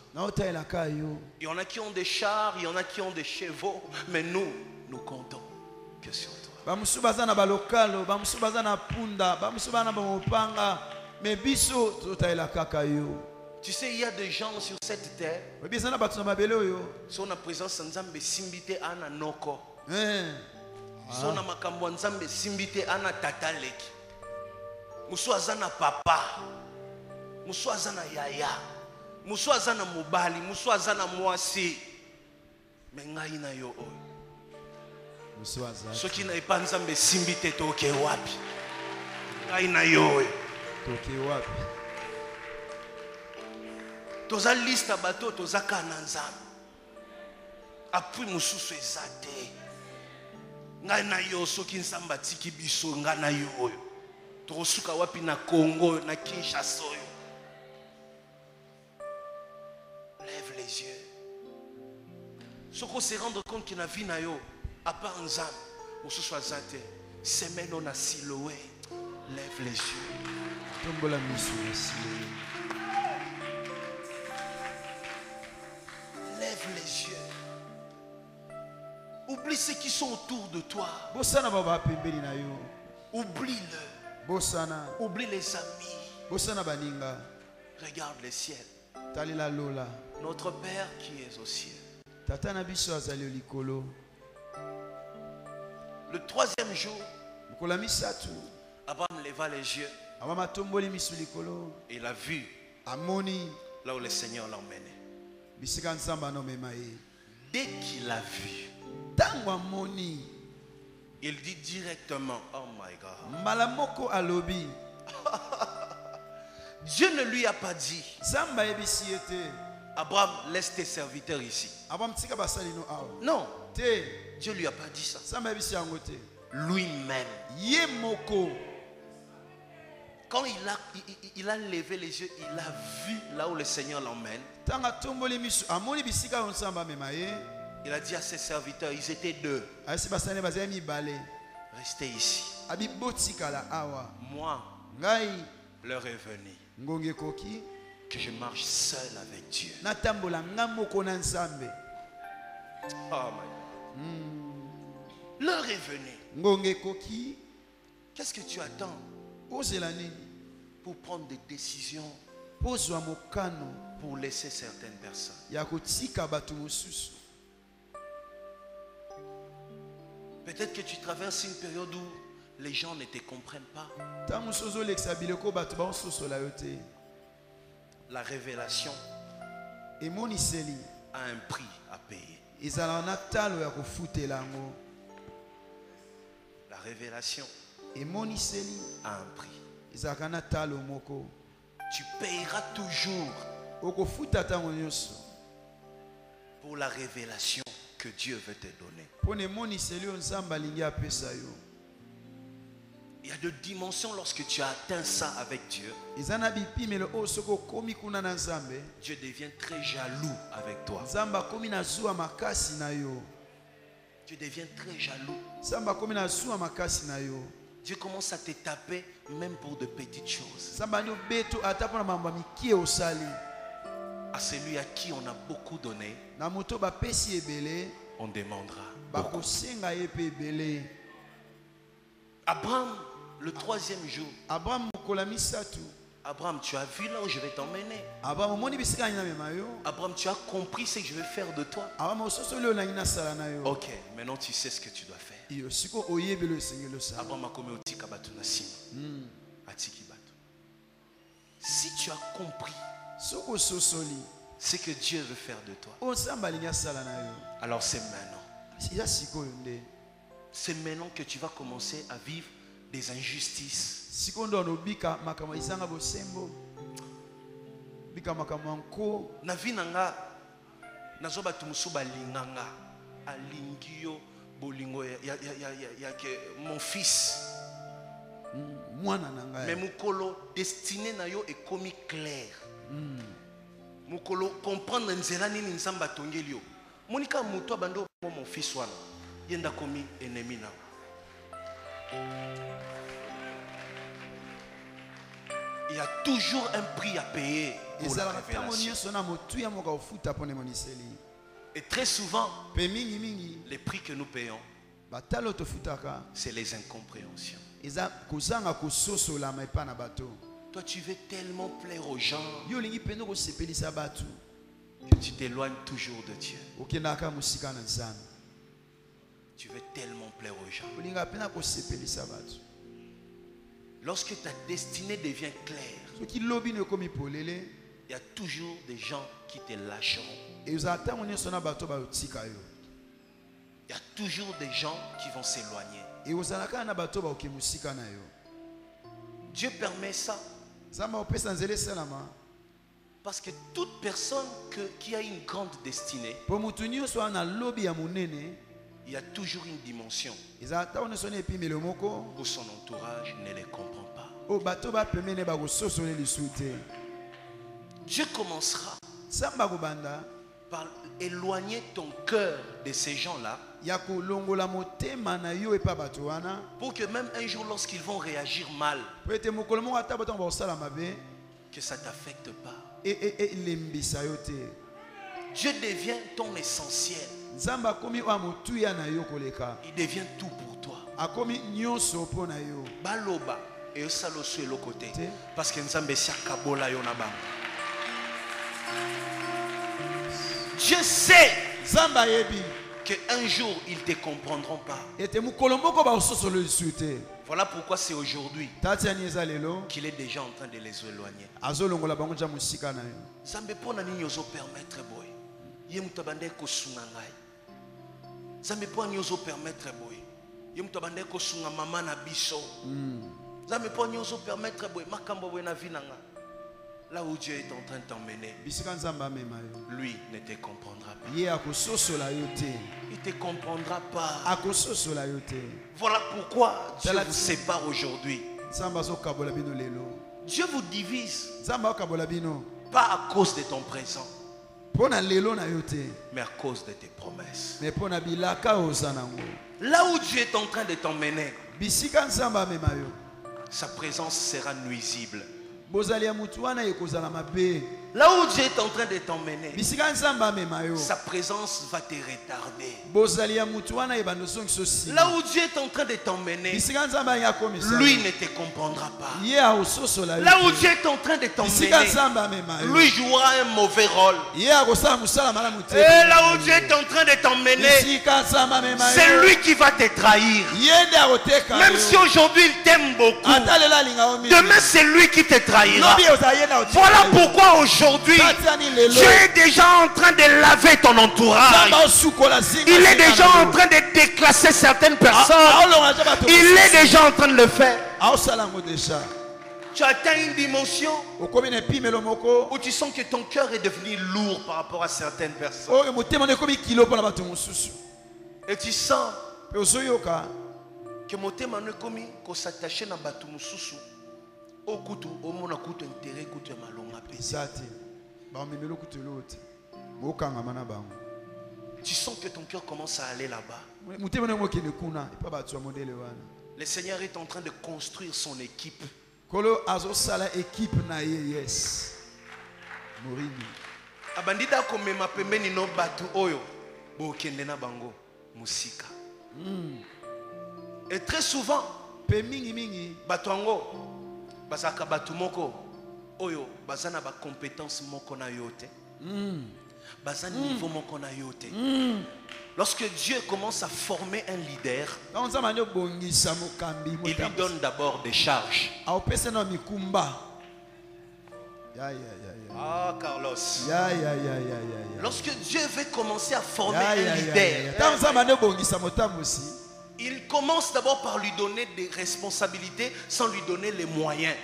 S1: Il y en a qui ont des chars, il y en a qui ont des chevaux, mais nous comptons que sur toi. Tu sais, il y a des gens sur cette terre. Son présence Nzambe simbite ana noko. Son makambo Nzambe simbite ana tataleki. Musu azana papa. Musu azana yaya. Musu azana mobali, musu azana mwasi. Mengai na yo oyo. Soki na epa Nzambe simbite toke wapi. Ngai na yo oyo.
S2: Toke wapi.
S1: Toza lista bato toza kana Nzambe. Apui mususu ezate. Ngai na yo soki Nzambe atiki biso ngai na yo oyo. Tosuka wapi na Congo na Kinshasa oyo. Lève les yeux. Ce qu'on se rendre compte qu'il y a vie na yo, à part Nzambe, mususu azate. Semaine on a Siloé. Lève les yeux.
S2: Tombola mususu.
S1: Lève les yeux. Oublie ceux qui sont autour de toi. Oublie-le. Oublie les amis. Regarde le ciel. Notre Père qui est au ciel. Le troisième jour, Abraham leva les yeux. Il a vu là où le Seigneur l'a emmené. Dès qu'il a vu, il dit directement, oh my God. Dieu ne lui a pas dit, Abraham, laisse tes serviteurs ici. Non, Dieu ne lui a pas dit ça. Lui-même. Quand il a levé les yeux, il a vu là où le Seigneur l'emmène. Il a dit à ses serviteurs, ils étaient deux. Restez ici. Moi, leur est venu que je marche seul avec Dieu. Oh my God. L'heure est venue. Qu'est-ce que tu attends pour prendre des décisions, pour laisser certaines personnes? Peut-être que tu traverses une période où les gens ne te comprennent pas. La révélation a un prix à payer. La révélation a un prix. Tu payeras toujours pour la révélation que Dieu veut te donner. Il y a deux dimensions lorsque tu as atteint ça avec Dieu. Dieu devient très jaloux avec toi. Dieu devient très jaloux. Dieu commence à te taper même pour de petites choses. À celui à qui on a beaucoup donné, on demandera beaucoup. Abraham, le troisième jour, Abraham, tu as vu là où je vais t'emmener. Abraham, tu as compris ce que je vais faire de toi. Ok, maintenant tu sais ce que tu dois faire. Abraham a commis au tikabatu nasim. Si tu as compris ce que Dieu veut faire de toi, alors c'est maintenant. C'est maintenant que tu vas commencer à vivre des injustices.
S2: Sikondo no bika makama isanga bosembo. Bika makama nko.
S1: Na vinanga nazoba tumusuba linganga alingio bolingo ya que mon fils. Mais mukolo destiné na yo est comme clair. Mukolo comprendre nzela nini nzamba tongelio. Monika muto bando mon fils wana. Yenda komi ennemi na. Il y a toujours un prix à payer pour la révélation. Et très souvent, les prix que nous payons, c'est les incompréhensions. Toi, tu veux tellement plaire aux gens que tu t'éloignes toujours de Dieu. Tu veux tellement plaire aux gens. Lorsque ta destinée devient claire, il y a toujours des gens qui te lâcheront. Il y a toujours des gens qui vont s'éloigner. Dieu permet ça. Parce que toute personne qui a une grande destinée, il y a toujours une dimension où son entourage ne les comprend pas. Dieu commencera par éloigner ton cœur de ces gens-là, pour que même un jour, lorsqu'ils vont réagir mal, que ça ne t'affecte pas. Dieu devient ton essentiel. Il devient tout pour toi. Baloba et saloso et le côté. Parce que Nzambe siakabola yonaba. Dieu sait qu'un jour ils ne te comprendront pas. Voilà pourquoi c'est aujourd'hui qu'il est déjà en train de les éloigner. Nzambe pona nini ozo permettre boy. Yemutabande ko sunangai. Nzambe pona ozo permettre boy. Yemutabande ko sunga mama na biso. Nzambe pona ozo permettre boy makambo we na vinanga. Là où Dieu est en train de t'emmener, lui ne te comprendra pas. Il ne te comprendra pas. Voilà pourquoi Dieu vous sépare aujourd'hui. Dieu vous divise. Pas à cause de ton présent, mais à cause de tes promesses. Là où Dieu est en train de t'emmener, sa présence sera nuisible. Là où Dieu est en train de t'emmener, sa présence va te retarder. Là où Dieu est en train de t'emmener, lui ne te comprendra pas. Là où Dieu est en train de t'emmener, lui jouera un mauvais rôle. Et là où Dieu est en train de t'emmener, c'est lui qui va te trahir. Même si aujourd'hui il t'aime beaucoup, demain c'est lui qui te trahira. Voilà pourquoi aujourd'hui Dieu est déjà en train de laver ton entourage. Il est déjà en train de déclasser certaines personnes. Il est déjà en train de le faire. Tu atteins une dimension où tu sens que ton cœur est devenu lourd par rapport à certaines personnes. Et tu sens que motema ne komi ko s'attacher na batu mususu au kutu au mona kutu intérêt kutu malonga pesate. Tu sens que ton cœur commence à aller là-bas. Le Seigneur est en train de construire son équipe. Abandida komema pembeni no batu oyo bo kende na bango musika. Et très souvent batu ango basaka batu moko oyo bazana ba compétence moko na yote. Bazana niveau moko na yote. Lorsque Dieu commence à former un leader, il lui donne d'abord des charges. Ah, Carlos. Lorsque Dieu veut commencer à former un leader, Il commence d'abord par lui donner des responsabilités sans lui donner les moyens.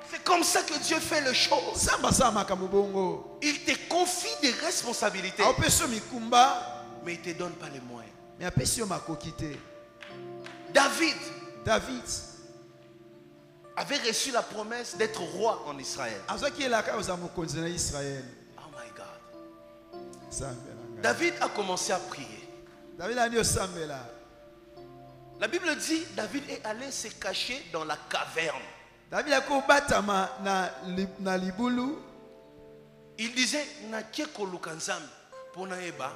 S1: C'est comme ça que Dieu fait les choses. Il te confie des responsabilités, mais il ne te donne pas les moyens. David avait reçu la promesse d'être roi en Israël. Oh my God. David a commencé à prier. La Bible dit David est allé se cacher dans la caverne. Il disait nakie koluka nzambe pona eba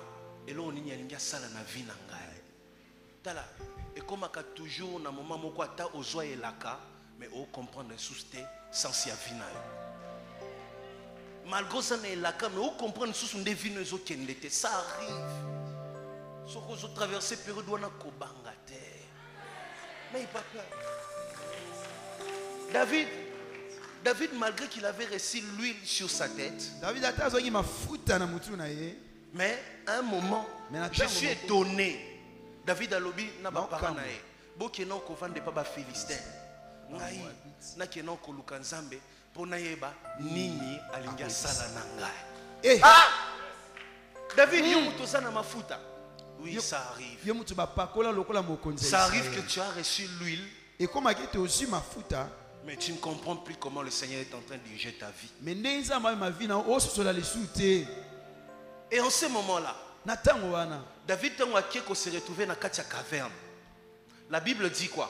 S1: elo nini alingia sala na vie na ngai. Tala ekomaka toujours na moment moko ata ozwa elaka mais o comprendre sousté sans ya vie na yo. Malgré ça na elaka mais o comprendre sous nde vie no ezokende te, ça arrive. Soko zo traverser période wana kobanga te. Mais il pas peur. David, malgré qu'il avait reçu l'huile sur sa tête, mais à un moment, je suis étonné. David a lobby n'a pas parlé. Bokeno kovande pas ba Philistin. Ngai na keno koluka nzambe pona yeba nini alingia sala na ngai. Ah! David yomutoza na mafuta. Oui, ça arrive. Ça arrive que tu as reçu l'huile. Mais tu ne comprends plus comment le Seigneur est en train de diriger ta vie. Et en ce moment-là, David s'est retrouvé dans la caverne. La Bible dit quoi?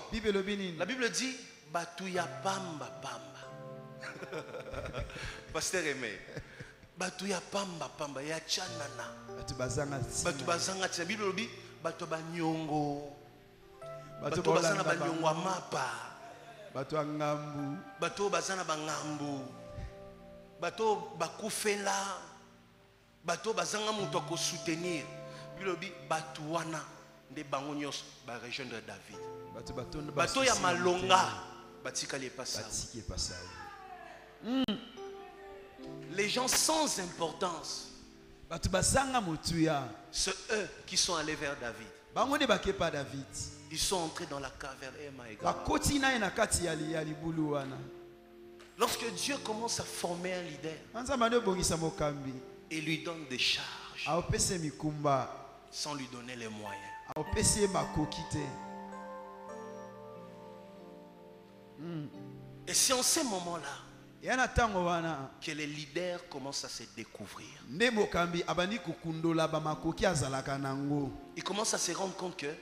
S1: La Bible dit Batuya pamba pamba. Pasteur Aimé. Batuya pamba pamba ya chanana. Batu bazanga. La Bible dit Batu banyongo. Batu bazanga banyongo mapa. Bato ngambu, bato bazana bangambu, bato bakufela, bato bazanga muto ko soutenir. Bilobi bato wana de bangonyos ba rejoindre David. Bato ya malonga batika les passages. Les gens sans importance, c'est eux qui sont allés vers David. Ils sont entrés dans la caverne. Lorsque Dieu commence à former un leader et lui donne des charges sans lui donner les moyens, et c'est en ces moments-là que les leaders commencent à se découvrir. Ils commencent à se rendre compte que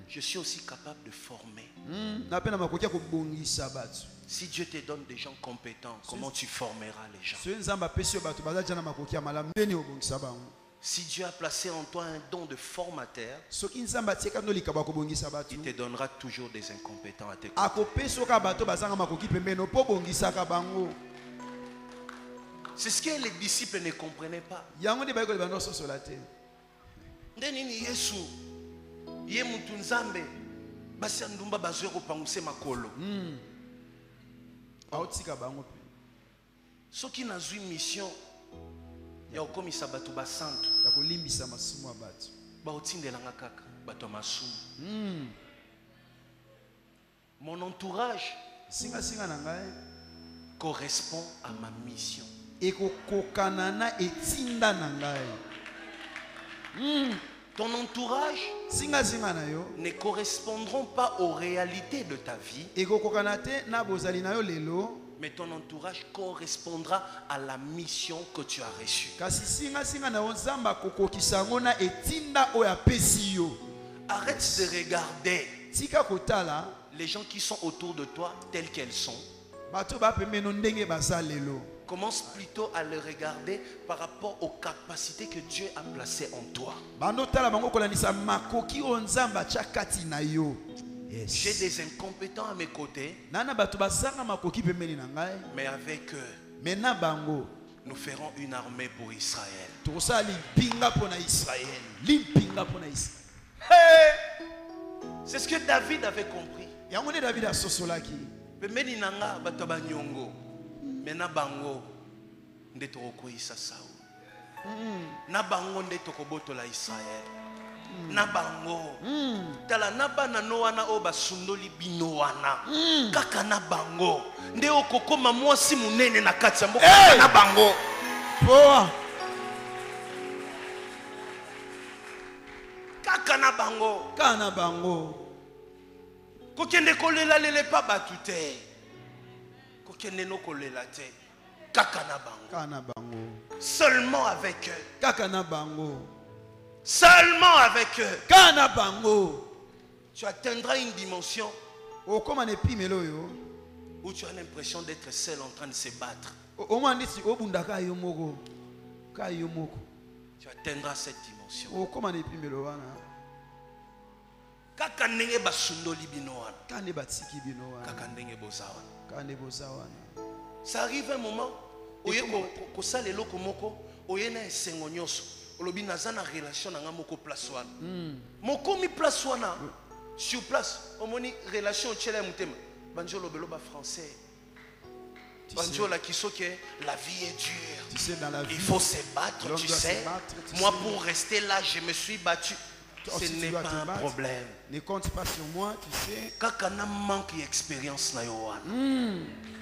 S1: je suis aussi capable de former. Si Dieu te donne des gens compétents, comment tu formeras les gens? Si Dieu a placé en toi un don de formateur, il te donnera toujours des incompétents à tes côtés. C'est ce que les disciples ne comprenaient pas. Ceux qui n'ont eu mission, il y a comme ça bato basantu. Mon entourage correspond à ma mission. Ton entourage ne correspondront pas aux réalités de ta vie, mais ton entourage correspondra à la mission que tu as reçue. Arrête de regarder les gens qui sont autour de toi tels qu'elles sont. Commence plutôt à les regarder par rapport aux capacités que Dieu a placées en toi. J'ai des incompétents à mes côtés, mais avec eux, nous ferons une armée pour Israël. Hey! C'est ce que David avait compris. nde tokokoyisa Saul. Na bango nde tokobotola Israël. Na bango tala na bana no wana o basundoli bino wana kaka na bango nde okokoma mwasi munene na kati ya mboka na bango
S2: Poa.
S1: kaka na bango
S2: Kana bango.
S1: kokende kolela lele pa batu te kokende no kolela te kaka na bango
S2: Kana bango.
S1: seulement avec eux
S2: Kaka na bango.
S1: seulement avec eux
S2: Kana bango.
S1: tu atteindras une dimension
S2: O koma ne pimelo yo.
S1: où tu as l'impression d'être seul en train de se battre.
S2: O mandisi obundaka yo moko. Ka yo moko.
S1: Tu atteindras cette dimension.
S2: O koma ne pimelo wana.
S1: Kaka ndenge basundoli bino wana.
S2: Kane batiki bino wana.
S1: Kaka ndenge boza wana.
S2: Kane boza wana.
S1: Ça arrive un moment oye ko sala eloko moko oye na esengo nyonso. Olobi naza na relation na nga moko place wana. Moko mi place wana. Sur place, omoni relation tchela mutema. Banjolo beloba français. Banjola qui sait que la vie est dure.
S2: Tu sais, dans la vie,
S1: il faut se battre, tu sais. Moi, pour rester là, je me suis battu. Ce n'est pas un problème.
S2: Ne compte pas sur moi, tu sais.
S1: Kakana manque d'expérience na yowana.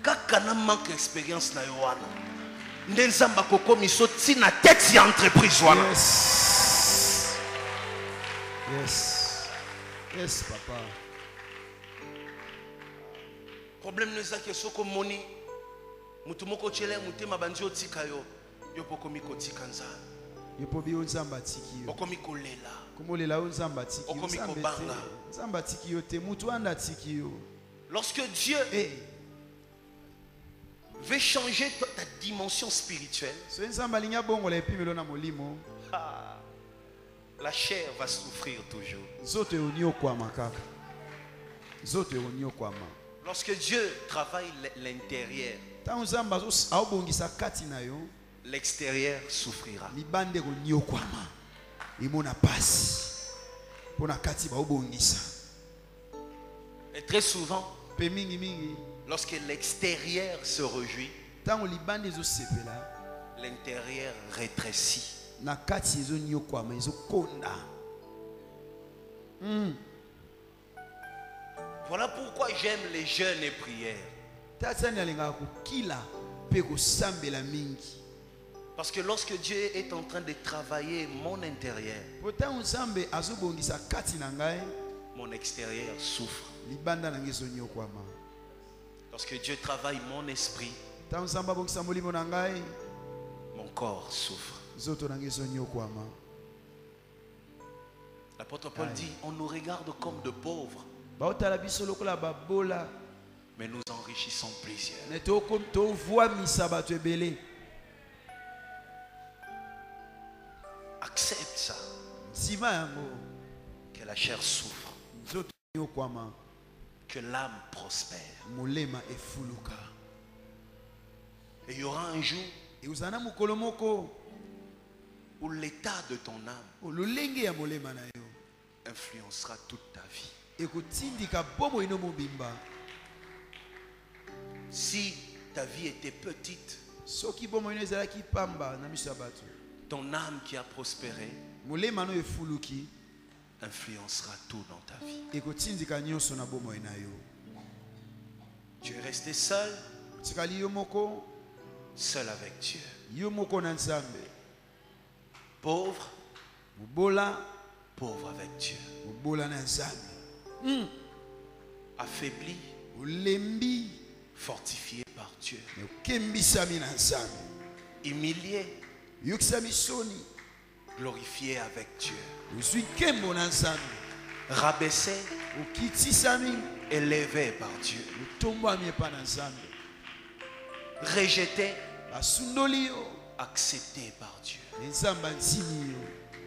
S1: Kakana manque d'expérience na yowana. Ndenzamba koko miso tina tête ya entreprise wana.
S2: Yes. Yes. Yes, papa.
S1: Problème n'est pas que soko moni mutu moko chele mutema banjo tika yo yo poko miko tika nzana.
S2: Yo pobi onzamba tiki yo.
S1: Oko miko lela.
S2: Komolela onzamba tiki yo.
S1: Oko miko banga.
S2: Nzamba tiki yo te mutu anda tiki yo.
S1: Lorsque Dieu veut changer ta dimension spirituelle,
S2: So nzamba linya bongo la epimelo na molimo.
S1: la chair va souffrir toujours.
S2: Zote onyo kwa makaka. Zote onyo kwa ma.
S1: Lorsque Dieu travaille l'intérieur, l'extérieur souffrira. Et très souvent, lorsque l'extérieur se réjouit, l'intérieur rétrécit. Voilà pourquoi j'aime les jeûnes et prières. Parce que lorsque Dieu est en train de travailler mon intérieur, mon extérieur souffre. Lorsque Dieu travaille mon esprit, mon corps souffre. L'apôtre Paul dit, on nous regarde comme de pauvres, mais nous enrichissons plusieurs. Accepte ça. Que la chair souffre. Que l'âme prospère. Et il y aura un jour où l'état de ton âme influencera toute ta vie. Si ta vie était petite, ton âme qui a prospéré influencera tout dans ta vie. Tu es resté seul, seul avec Dieu. Pauvre, pauvre avec Dieu. Affaibli, fortifié par Dieu. Humilié, glorifié avec Dieu. Rabaissé, élevé par Dieu. Rejeté, accepté par Dieu.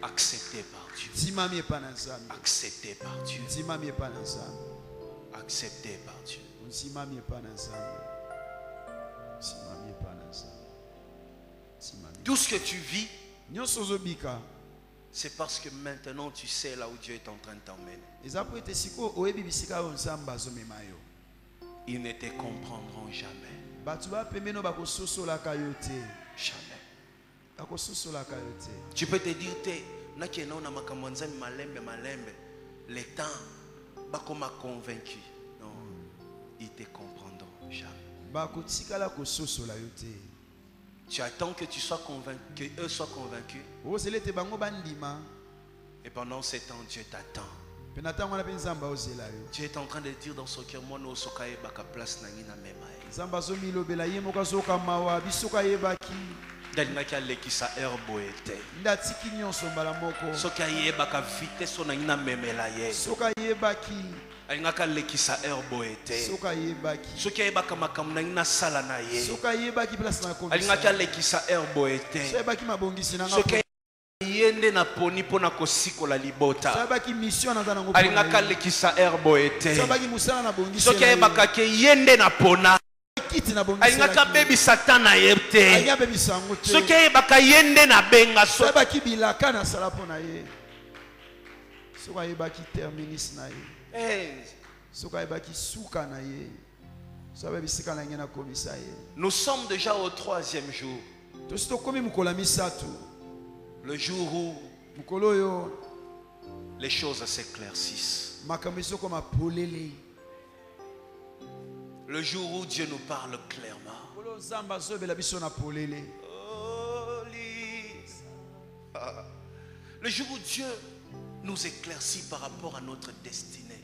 S1: Accepté par Dieu. Accepté par Dieu. Accepté par Dieu. Tout ce que tu vis, c'est parce que maintenant tu sais là où Dieu est en train de t'emmener. Ils ne te comprendront jamais. Jamais. Tu peux te dire, les temps, ils m'a convaincu. Non, ils te comprendront jamais. Tu attends que tu sois convaincu, que eux soient convaincus. Et pendant ce temps, Dieu t'attend. Dieu est en train de dire dans son cœur, moi, nous sommes place na ngina mema. Dalina kia lekisa herbo ete. Soka yebaka vitesse na ngina memela ye. Alingaka lekisa herbo ete. Soka yebaka makambo na ngina sala na ye. Alingaka lekisa herbo ete. Soka yende na poni pona kosikola libota. Alingaka lekisa herbo ete. Soka yebaka ke yende na pona. Alingaka baby satan na yebte. Soka yebaka yende na benga so. Nous sommes déjà au 3e jour. Le jour où les choses s'éclaircissent. Le jour où Dieu nous parle clairement. Le jour où Dieu nous éclaircit par rapport à notre destinée.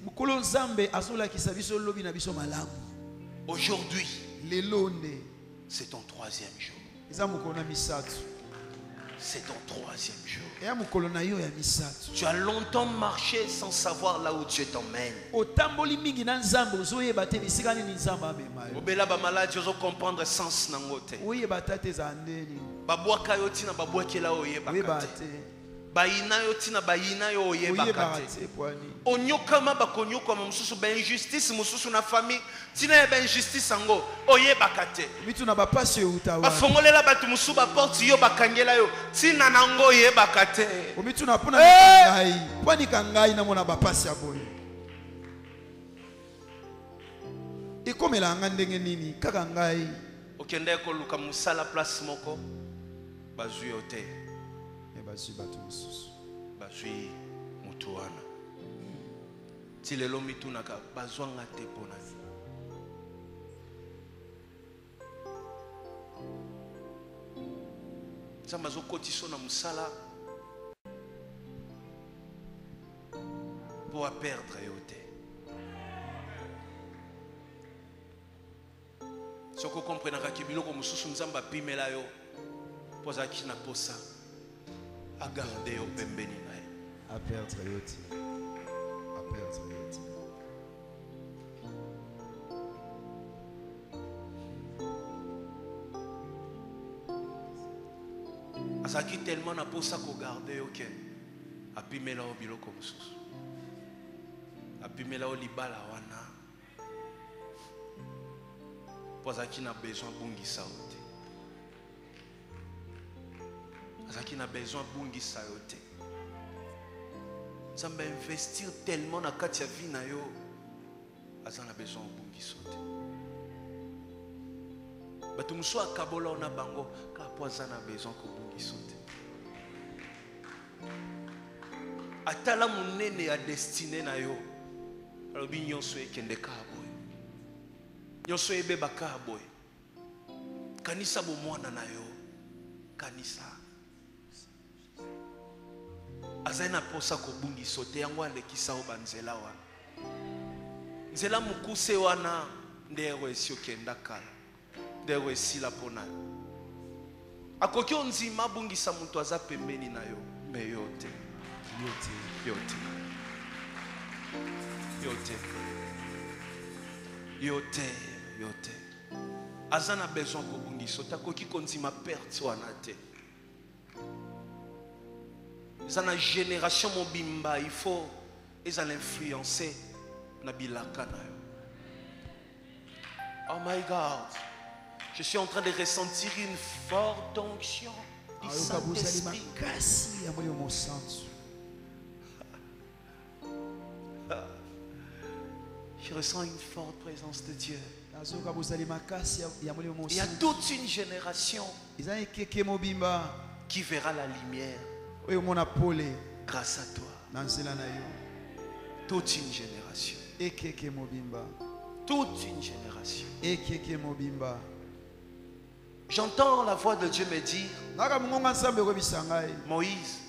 S1: Aujourd'hui, c'est ton 3e jour. C'est ton 3e jour. Tu as longtemps marché sans savoir là où Dieu t'emmène. Obela ba malade ozo comprendre sens nangote. Babwaka yoti na babwaki la oyebakate. Baina yoti na baina yo oyebakate. Onyokama bakonyoka mususu ba injustice mususu na famille. Tina ya ba injustice ango oyebakate. Bafongolela batu musu ba porte yo bakangela yo. Tina nango oyebakate.
S2: Omituna pona ngai. Kwani kangai na mona bapasi aboye. Ikomela ndenge nini kaka ngai
S1: okende ko luka musala place moko bazui yote
S2: e bazui batu mususu
S1: bazui mutu wana ti lelo mitunaka bazwanga te pona Nzambe azokotiso na musala pour perdre yote. Si vous comprenez que biloko mususu nzamba pimela yo poza kina posa a garder yo pembeni na ye
S2: a perdre yoti
S1: azaki tellement na posa ko garder yo ke a pimela yo biloko mususu a pimela yo libala wana Azaki na besoin bungisa yote. Azaki na besoin bungisa yote. Nzambe investir tellement na kati ya vie na yo. Azana besoin bungisa yote. Batu musu akabola ona bango ka po azana besoin ko bungisa yote. Atala munene ya destinée na yo. Alobi nyonso ekende ka boy. Nyonso ebeba ka boy. Kanisa bo mwana na yo. Kanisa. Azana posa ko bungiso te yango alekisa o banzela wana. Nzela mukuse wana ndero esio kenda kala. Ndero esila pona. Akoki onzima bungisa muntu aza pembeni na yo. Me yote. Yote. Azana besoin ko bungiso takoki konzima perte wana te. Zana génération mobimba il faut influencer na bilaka na yo. Oh my God. Je suis en train de ressentir une forte onction du Saint-Esprit. Je ressens une forte présence de Dieu. Il y a toute une génération qui verra la lumière grâce à toi. Toute une génération. Toute une génération. J'entends la voix de Dieu me dire, Moïse,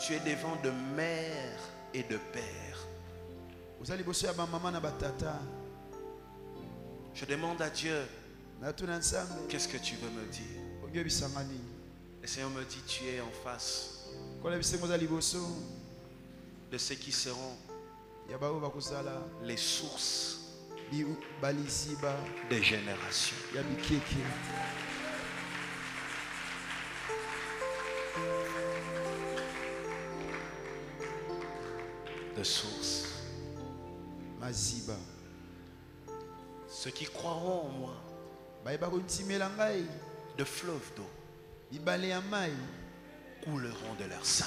S1: tu es devant de mère et de père. Je demande à Dieu, qu'est-ce que tu veux me dire? Le Seigneur me dit, tu es en face de ceux qui seront les sources des générations. De sources. Ceux qui croiront en moi, de fleuves d'eau couleront de leur sein.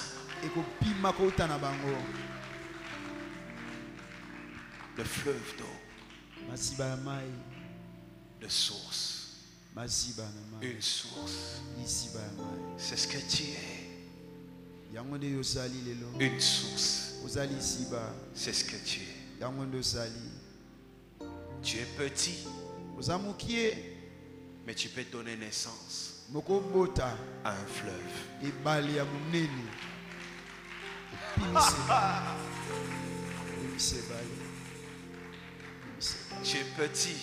S1: De fleuves d'eau, de sources. Une source. C'est ce que tu es. Une source. C'est ce que tu es. Tu es petit, mais tu peux donner naissance à un fleuve. Tu es petit,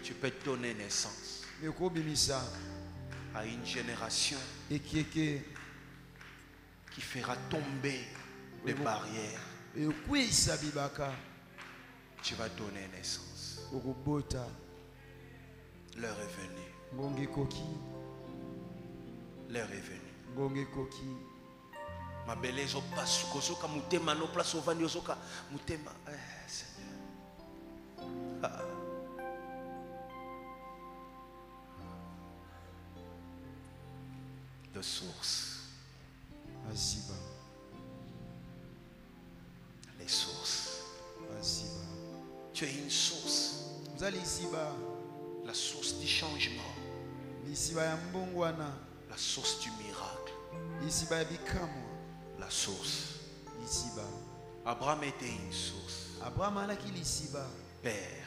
S1: tu peux donner naissance à une génération qui fera tomber des barrières. Tu vas donner naissance. L'heure est venue. L'heure est venue. Ma belle est zoka mutema no place au vani zoka mutema. Seigneur. De source. Les sources. Tu es une source. La source du changement. La source du miracle. La source. Abraham était une source. Père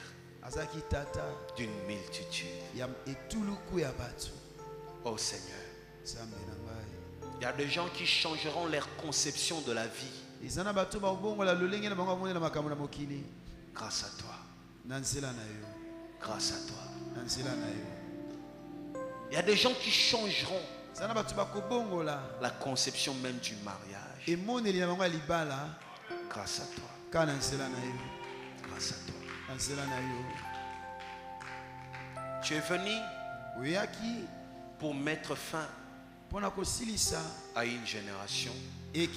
S1: d'une multitude. Oh Seigneur. Il y a des gens qui changeront leur conception de la vie. Grâce à toi. Grâce à toi. Il y a des gens qui changeront la conception même du mariage. Grâce à toi. Grâce à toi. Tu es venu pour mettre fin à une génération et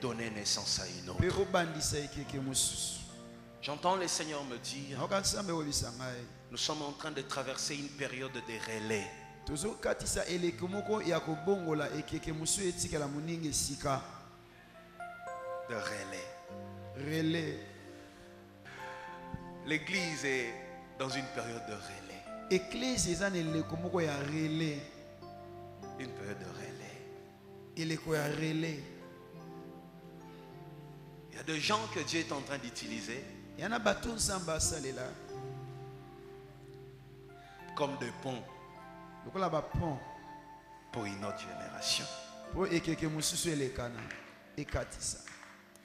S1: donner naissance à une autre. J'entends le Seigneur me dire, nous sommes en train de traverser une période de relais. De relais. L'église est dans une période de relais. Une période de relais. Il y a des gens que Dieu est en train d'utiliser comme des ponts pour une autre génération.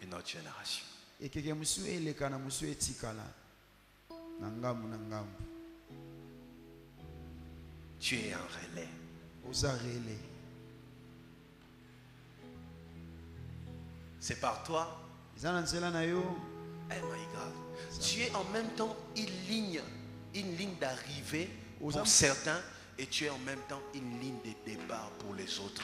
S1: Une autre génération. Tu es un relais. C'est par toi. Oh my God. Tu es en même temps une ligne d'arrivée pour certains et tu es en même temps une ligne de départ pour les autres.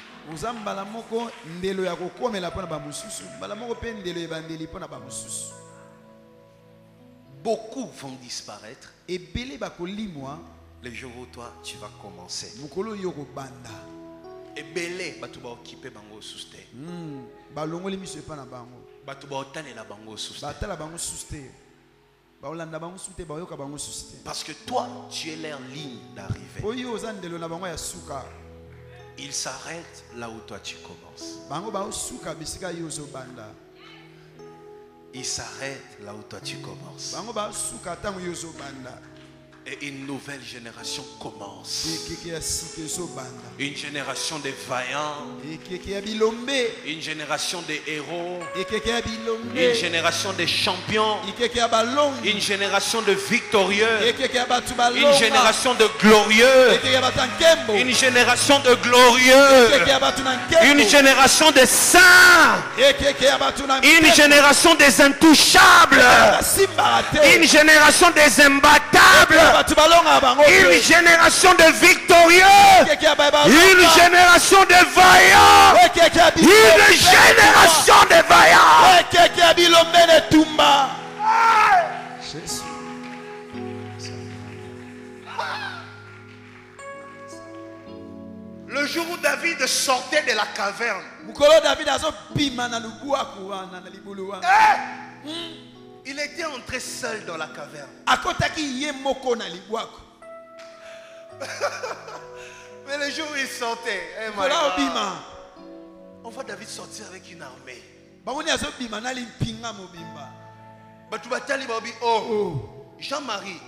S1: Beaucoup vont disparaître. Les jours où toi tu vas commencer. Et belé batu ba occuper bango suste. Parce que toi, tu es leur ligne d'arrivée. Ils s'arrêtent là où toi tu commences. Ils s'arrêtent là où toi tu commences. Et une nouvelle génération commence. Une génération de vaillants. Une génération de héros. Une génération de champions. Une génération de victorieux. Une génération de glorieux. Une génération de glorieux. Une génération de saints. Une génération des intouchables. Une génération des imbattables. Une génération de victorieux. Une génération de vaillants. Une génération de vaillants. Le jour où David sortait de la caverne, il était entré seul dans la caverne. Mais le jour où il sortait, on voit David sortir avec une armée. Jean-Marie,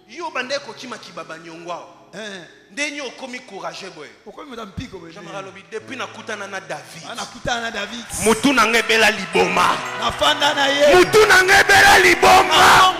S1: yo bande kokima kibaba nyongwa. Ndenyo komi courageux boy. Jean-Marie lobi depuis nakutana na David. Mutu na ngebela liboma. Mutu na ngebela liboma.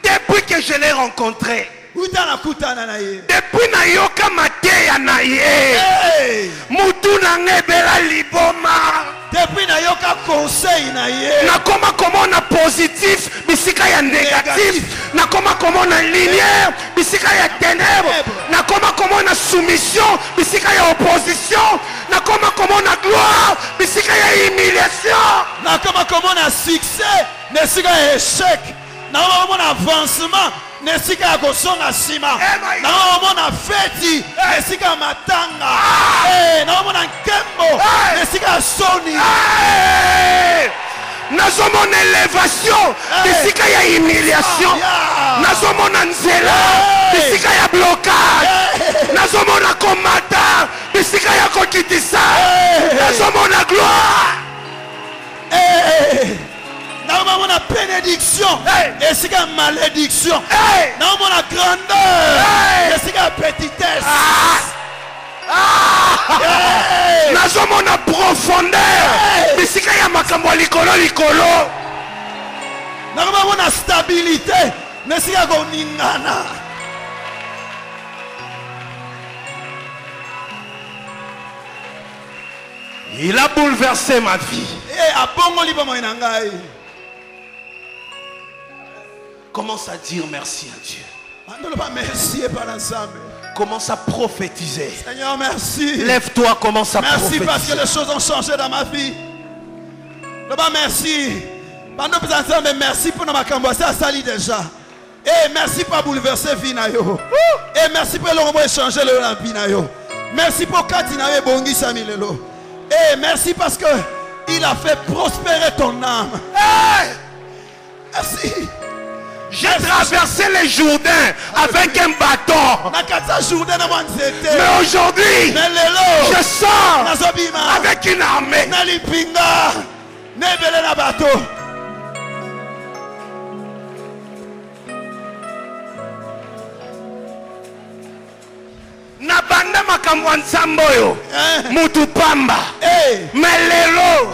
S1: Depuis que je l'ai rencontré, depuis na yoka mateya na ye, mutu na ngebela liboma. Depuis na yoka conseil na ye, na koma komona positif bisika ya négatif, na koma komona lumière bisika ya ténèbres, na koma komona soumission bisika ya opposition, na koma komona gloire bisika ya humiliation, na koma komona succès bisika ya échec, na koma avancement nesika ya kosonga sima, na omona feti nesika matanga, na omona nkembo nesika soni, nazomona élévation nesika ya humiliation, nazomona nzela nesika ya blocage, nazomona komata nesika ya kokitisa, nazomona gloire. Nous la bénédiction, et c'est une malédiction. Nous la grandeur, et c'est une petitesse. Nous avons la profondeur, et c'est une makambo likolo likolo. Nous avons la stabilité, mais c'est une ningana. Il a bouleversé ma vie. Commence à dire merci à Dieu. Commence à prophétiser.
S2: Seigneur, merci.
S1: Lève-toi, commence à prophétiser.
S2: Merci parce que les choses ont changé dans ma vie. Merci. Merci pour ma camboise à Sali déjà. Et merci pour bouleverser Vinayo. Et merci pour l'homme échanger le Vinayo. Merci pour Katina et Bongi Samilelo. Et merci parce que il a fait prospérer ton âme. Merci.
S1: J'ai traversé les Jourdains avec un bâton. Mais aujourd'hui, je sors avec une armée. Nabanda makambo nzambo yo mutu pamba melelo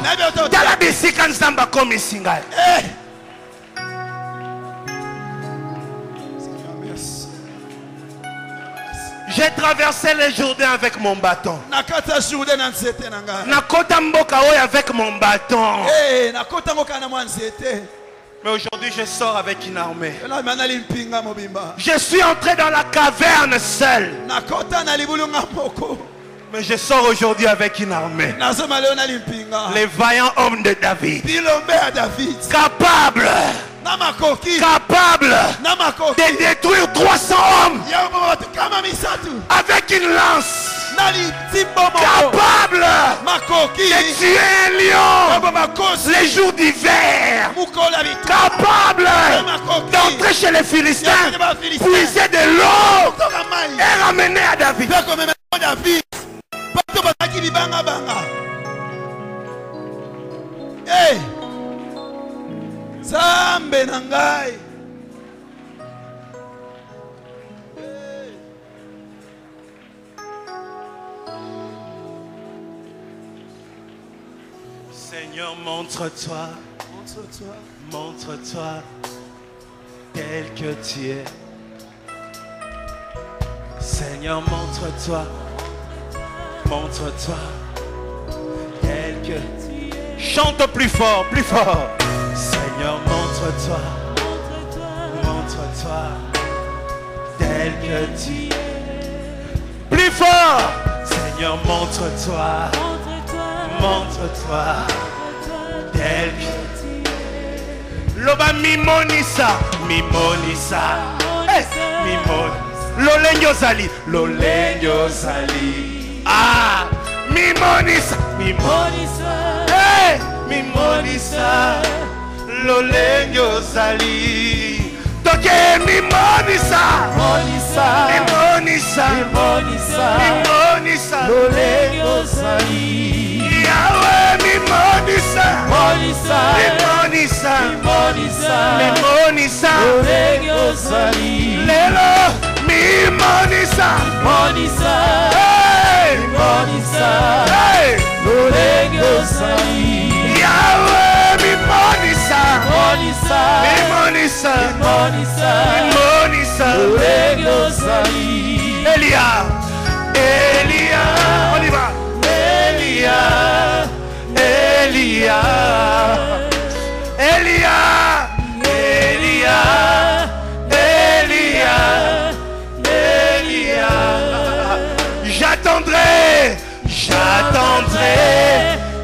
S1: tala bisika nzamba komi singa. J'ai traversé les Jourdains avec mon bâton. Nakota mboka oyo avec mon bâton. Mais aujourd'hui je sors avec une armée. Je suis entré dans la caverne seul. Mais je sors aujourd'hui avec une armée. Les vaillants hommes de David. Capables de détruire 300 hommes avec une lance. capable de tuer un lion les jours d'hiver, capable d'entrer chez les Philistins, puiser de l'eau et ramener à David.
S2: Hey, Zambe nangai.
S1: Seigneur, montre-toi, montre-toi tel que tu es. Seigneur, montre-toi, montre-toi tel que tu es. Chante plus fort, plus fort. Seigneur, montre-toi, montre-toi tel que tu es. Plus fort. Seigneur, montre-toi, montre-toi tel que tu es. Loba mimonisa, mimonisa, mimonisa. Lolenyo zali, lolenyo zali. Ah, mimonisa, mimonisa. Hey, mimonisa, lolenyo zali. Toke mimonisa, mimonisa, mimonisa, mimonisa, mimonisa, lolenyo zali. Yahweh, mimonisa, mimonisa, mimonisa, mimonisa, mimonisa, lolenyo zali. Lelo, mimonisa, mimonisa, hey, mimonisa, hey, lolenyo zali. Yahweh, mimonisa, mimonisa, mimonisa, mimonisa, mimonisa, lolenyo zali. Elia, Elia, on y va. Elia, Elia, Elia, Elia, Elia, Elia. J'attendrai, j'attendrai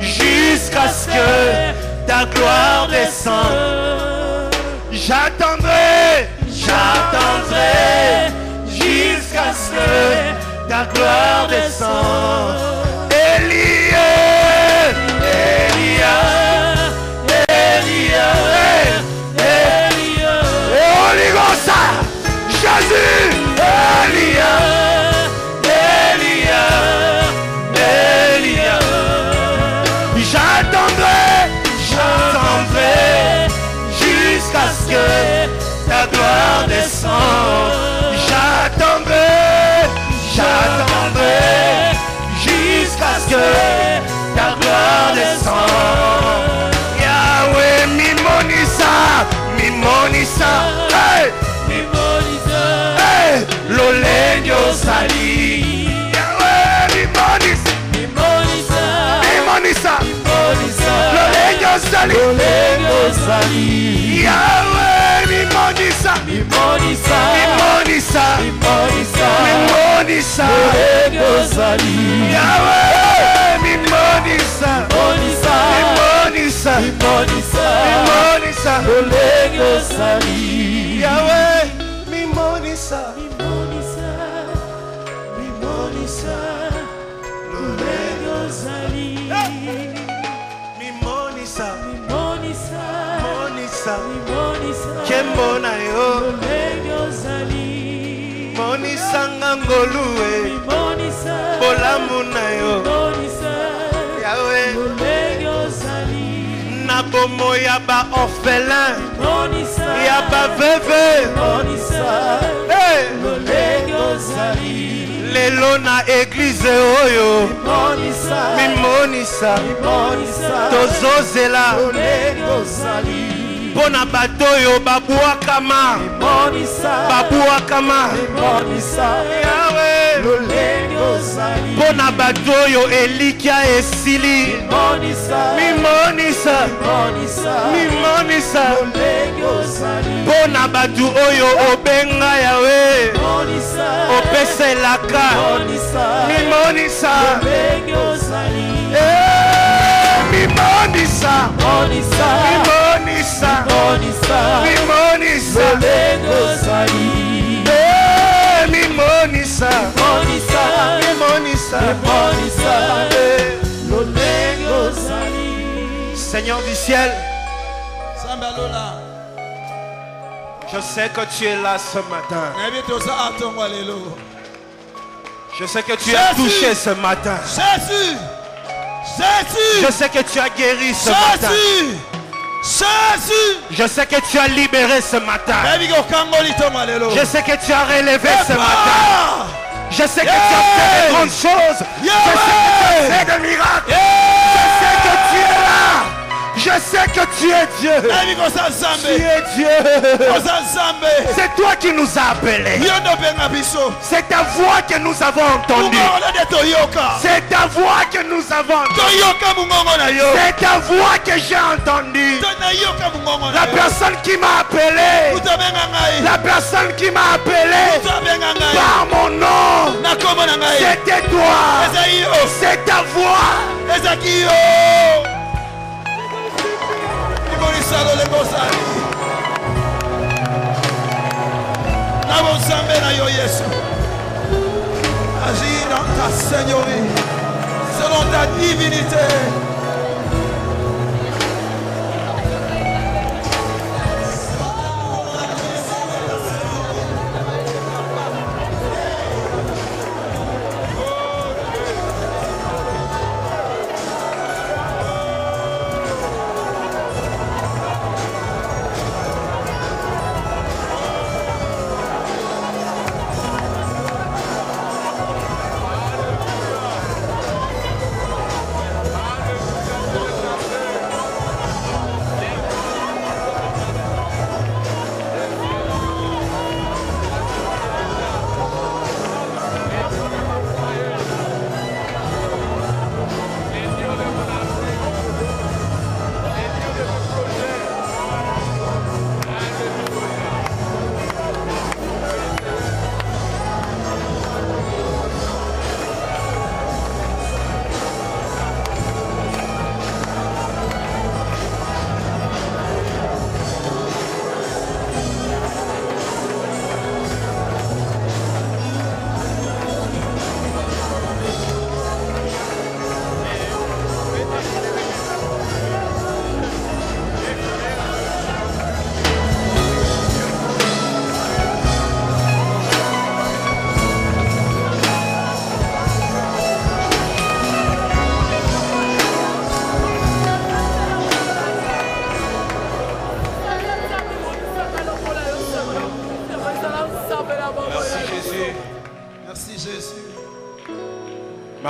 S1: jusqu'à ce que ta gloire descende. J'attendrai, j'attendrai jusqu'à ce que ta gloire descende. Elia, Elia, Elia, Elia, Holy Ghost, Jésus, Elia, Elia, Elia. J'attendrai, j'attendrai jusqu'à ce que ta gloire descende. J'attendrai, j'attendrai jusqu'à ce que ta gloire descende. Yahweh, mimonisa, mimonisa, hey, mimonisa, hey, lolenyo zali. Yahweh, mimonisa, mimonisa, mimonisa, mimonisa, lolenyo zali, lolenyo zali. Yahweh, mimonisa, mimonisa, mimonisa, mimonisa, mimonisa, lolenyo zali. Yahweh, mimonisa, mimonisa, mimonisa, mimonisa, mimonisa, lolenyo zali. Yahweh, mimonisa, mimonisa, mimonisa, lolenyo zali. Mimonisa, mimonisa, mimonisa, mimonisa, kembo na yo, lolenyo zali. Monisa ngangolue, mimonisa, bolamu na yo, mimonisa, Yahweh, lolenyo zali. Na bomo ya ba orphelin, mimonisa, ya ba veuve, mimonisa, hey, lolenyo zali. Lelo na église oyo, mimonisa, mimonisa, mimonisa, tozozela, lolenyo zali. Bona batoyo babuakama, mimonisa, babuakama, mimonisa, Yahweh, lolenyo zali. Bona batoyo elikia esili, mimonisa, mimonisa, mimonisa, mimonisa, lolenyo zali. Bona batu oyo obenga Yahweh, mimonisa, opeselaka, mimonisa, mimonisa, lolenyo zali. Mimonisa, mimonisa, mimonisa, mimonisa, mimonisa, lolenyo zali. Mimonisa, mimonisa, mimonisa, Seigneur du ciel, je sais que tu es là ce matin. Je sais que tu as touché ce matin.
S2: Jésus, Jésus,
S1: je sais que tu as guéri ce matin.
S2: Jésus,
S1: je sais que tu as libéré ce matin. Je sais que tu as relevé ce matin. Je sais que tu as fait de grandes choses. Je sais que tu as fait de miracles. Je sais que tu es là. Je sais que tu es Dieu. Tu es Dieu. C'est toi qui nous as appelés. C'est ta voix que nous avons entendue. C'est ta voix que nous avons entendue. C'est ta voix que j'ai entendue. La personne qui m'a appelé. La personne qui m'a appelé par mon nom. C'était toi. C'est ta voix.
S2: Agis dans ta seigneurie selon ta divinité.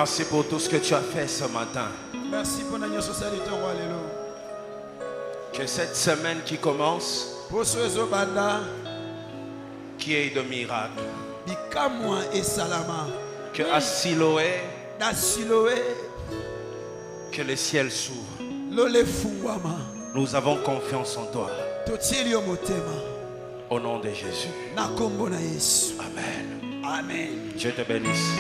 S1: Merci pour tout ce que tu as fait ce matin.
S2: Merci pour
S1: que cette semaine qui commence, qui est de miracles, que à Siloé, que le ciel s'ouvre. Nous avons confiance en toi. Au nom de Jésus. Amen.
S2: Amen.
S1: Dieu te bénisse.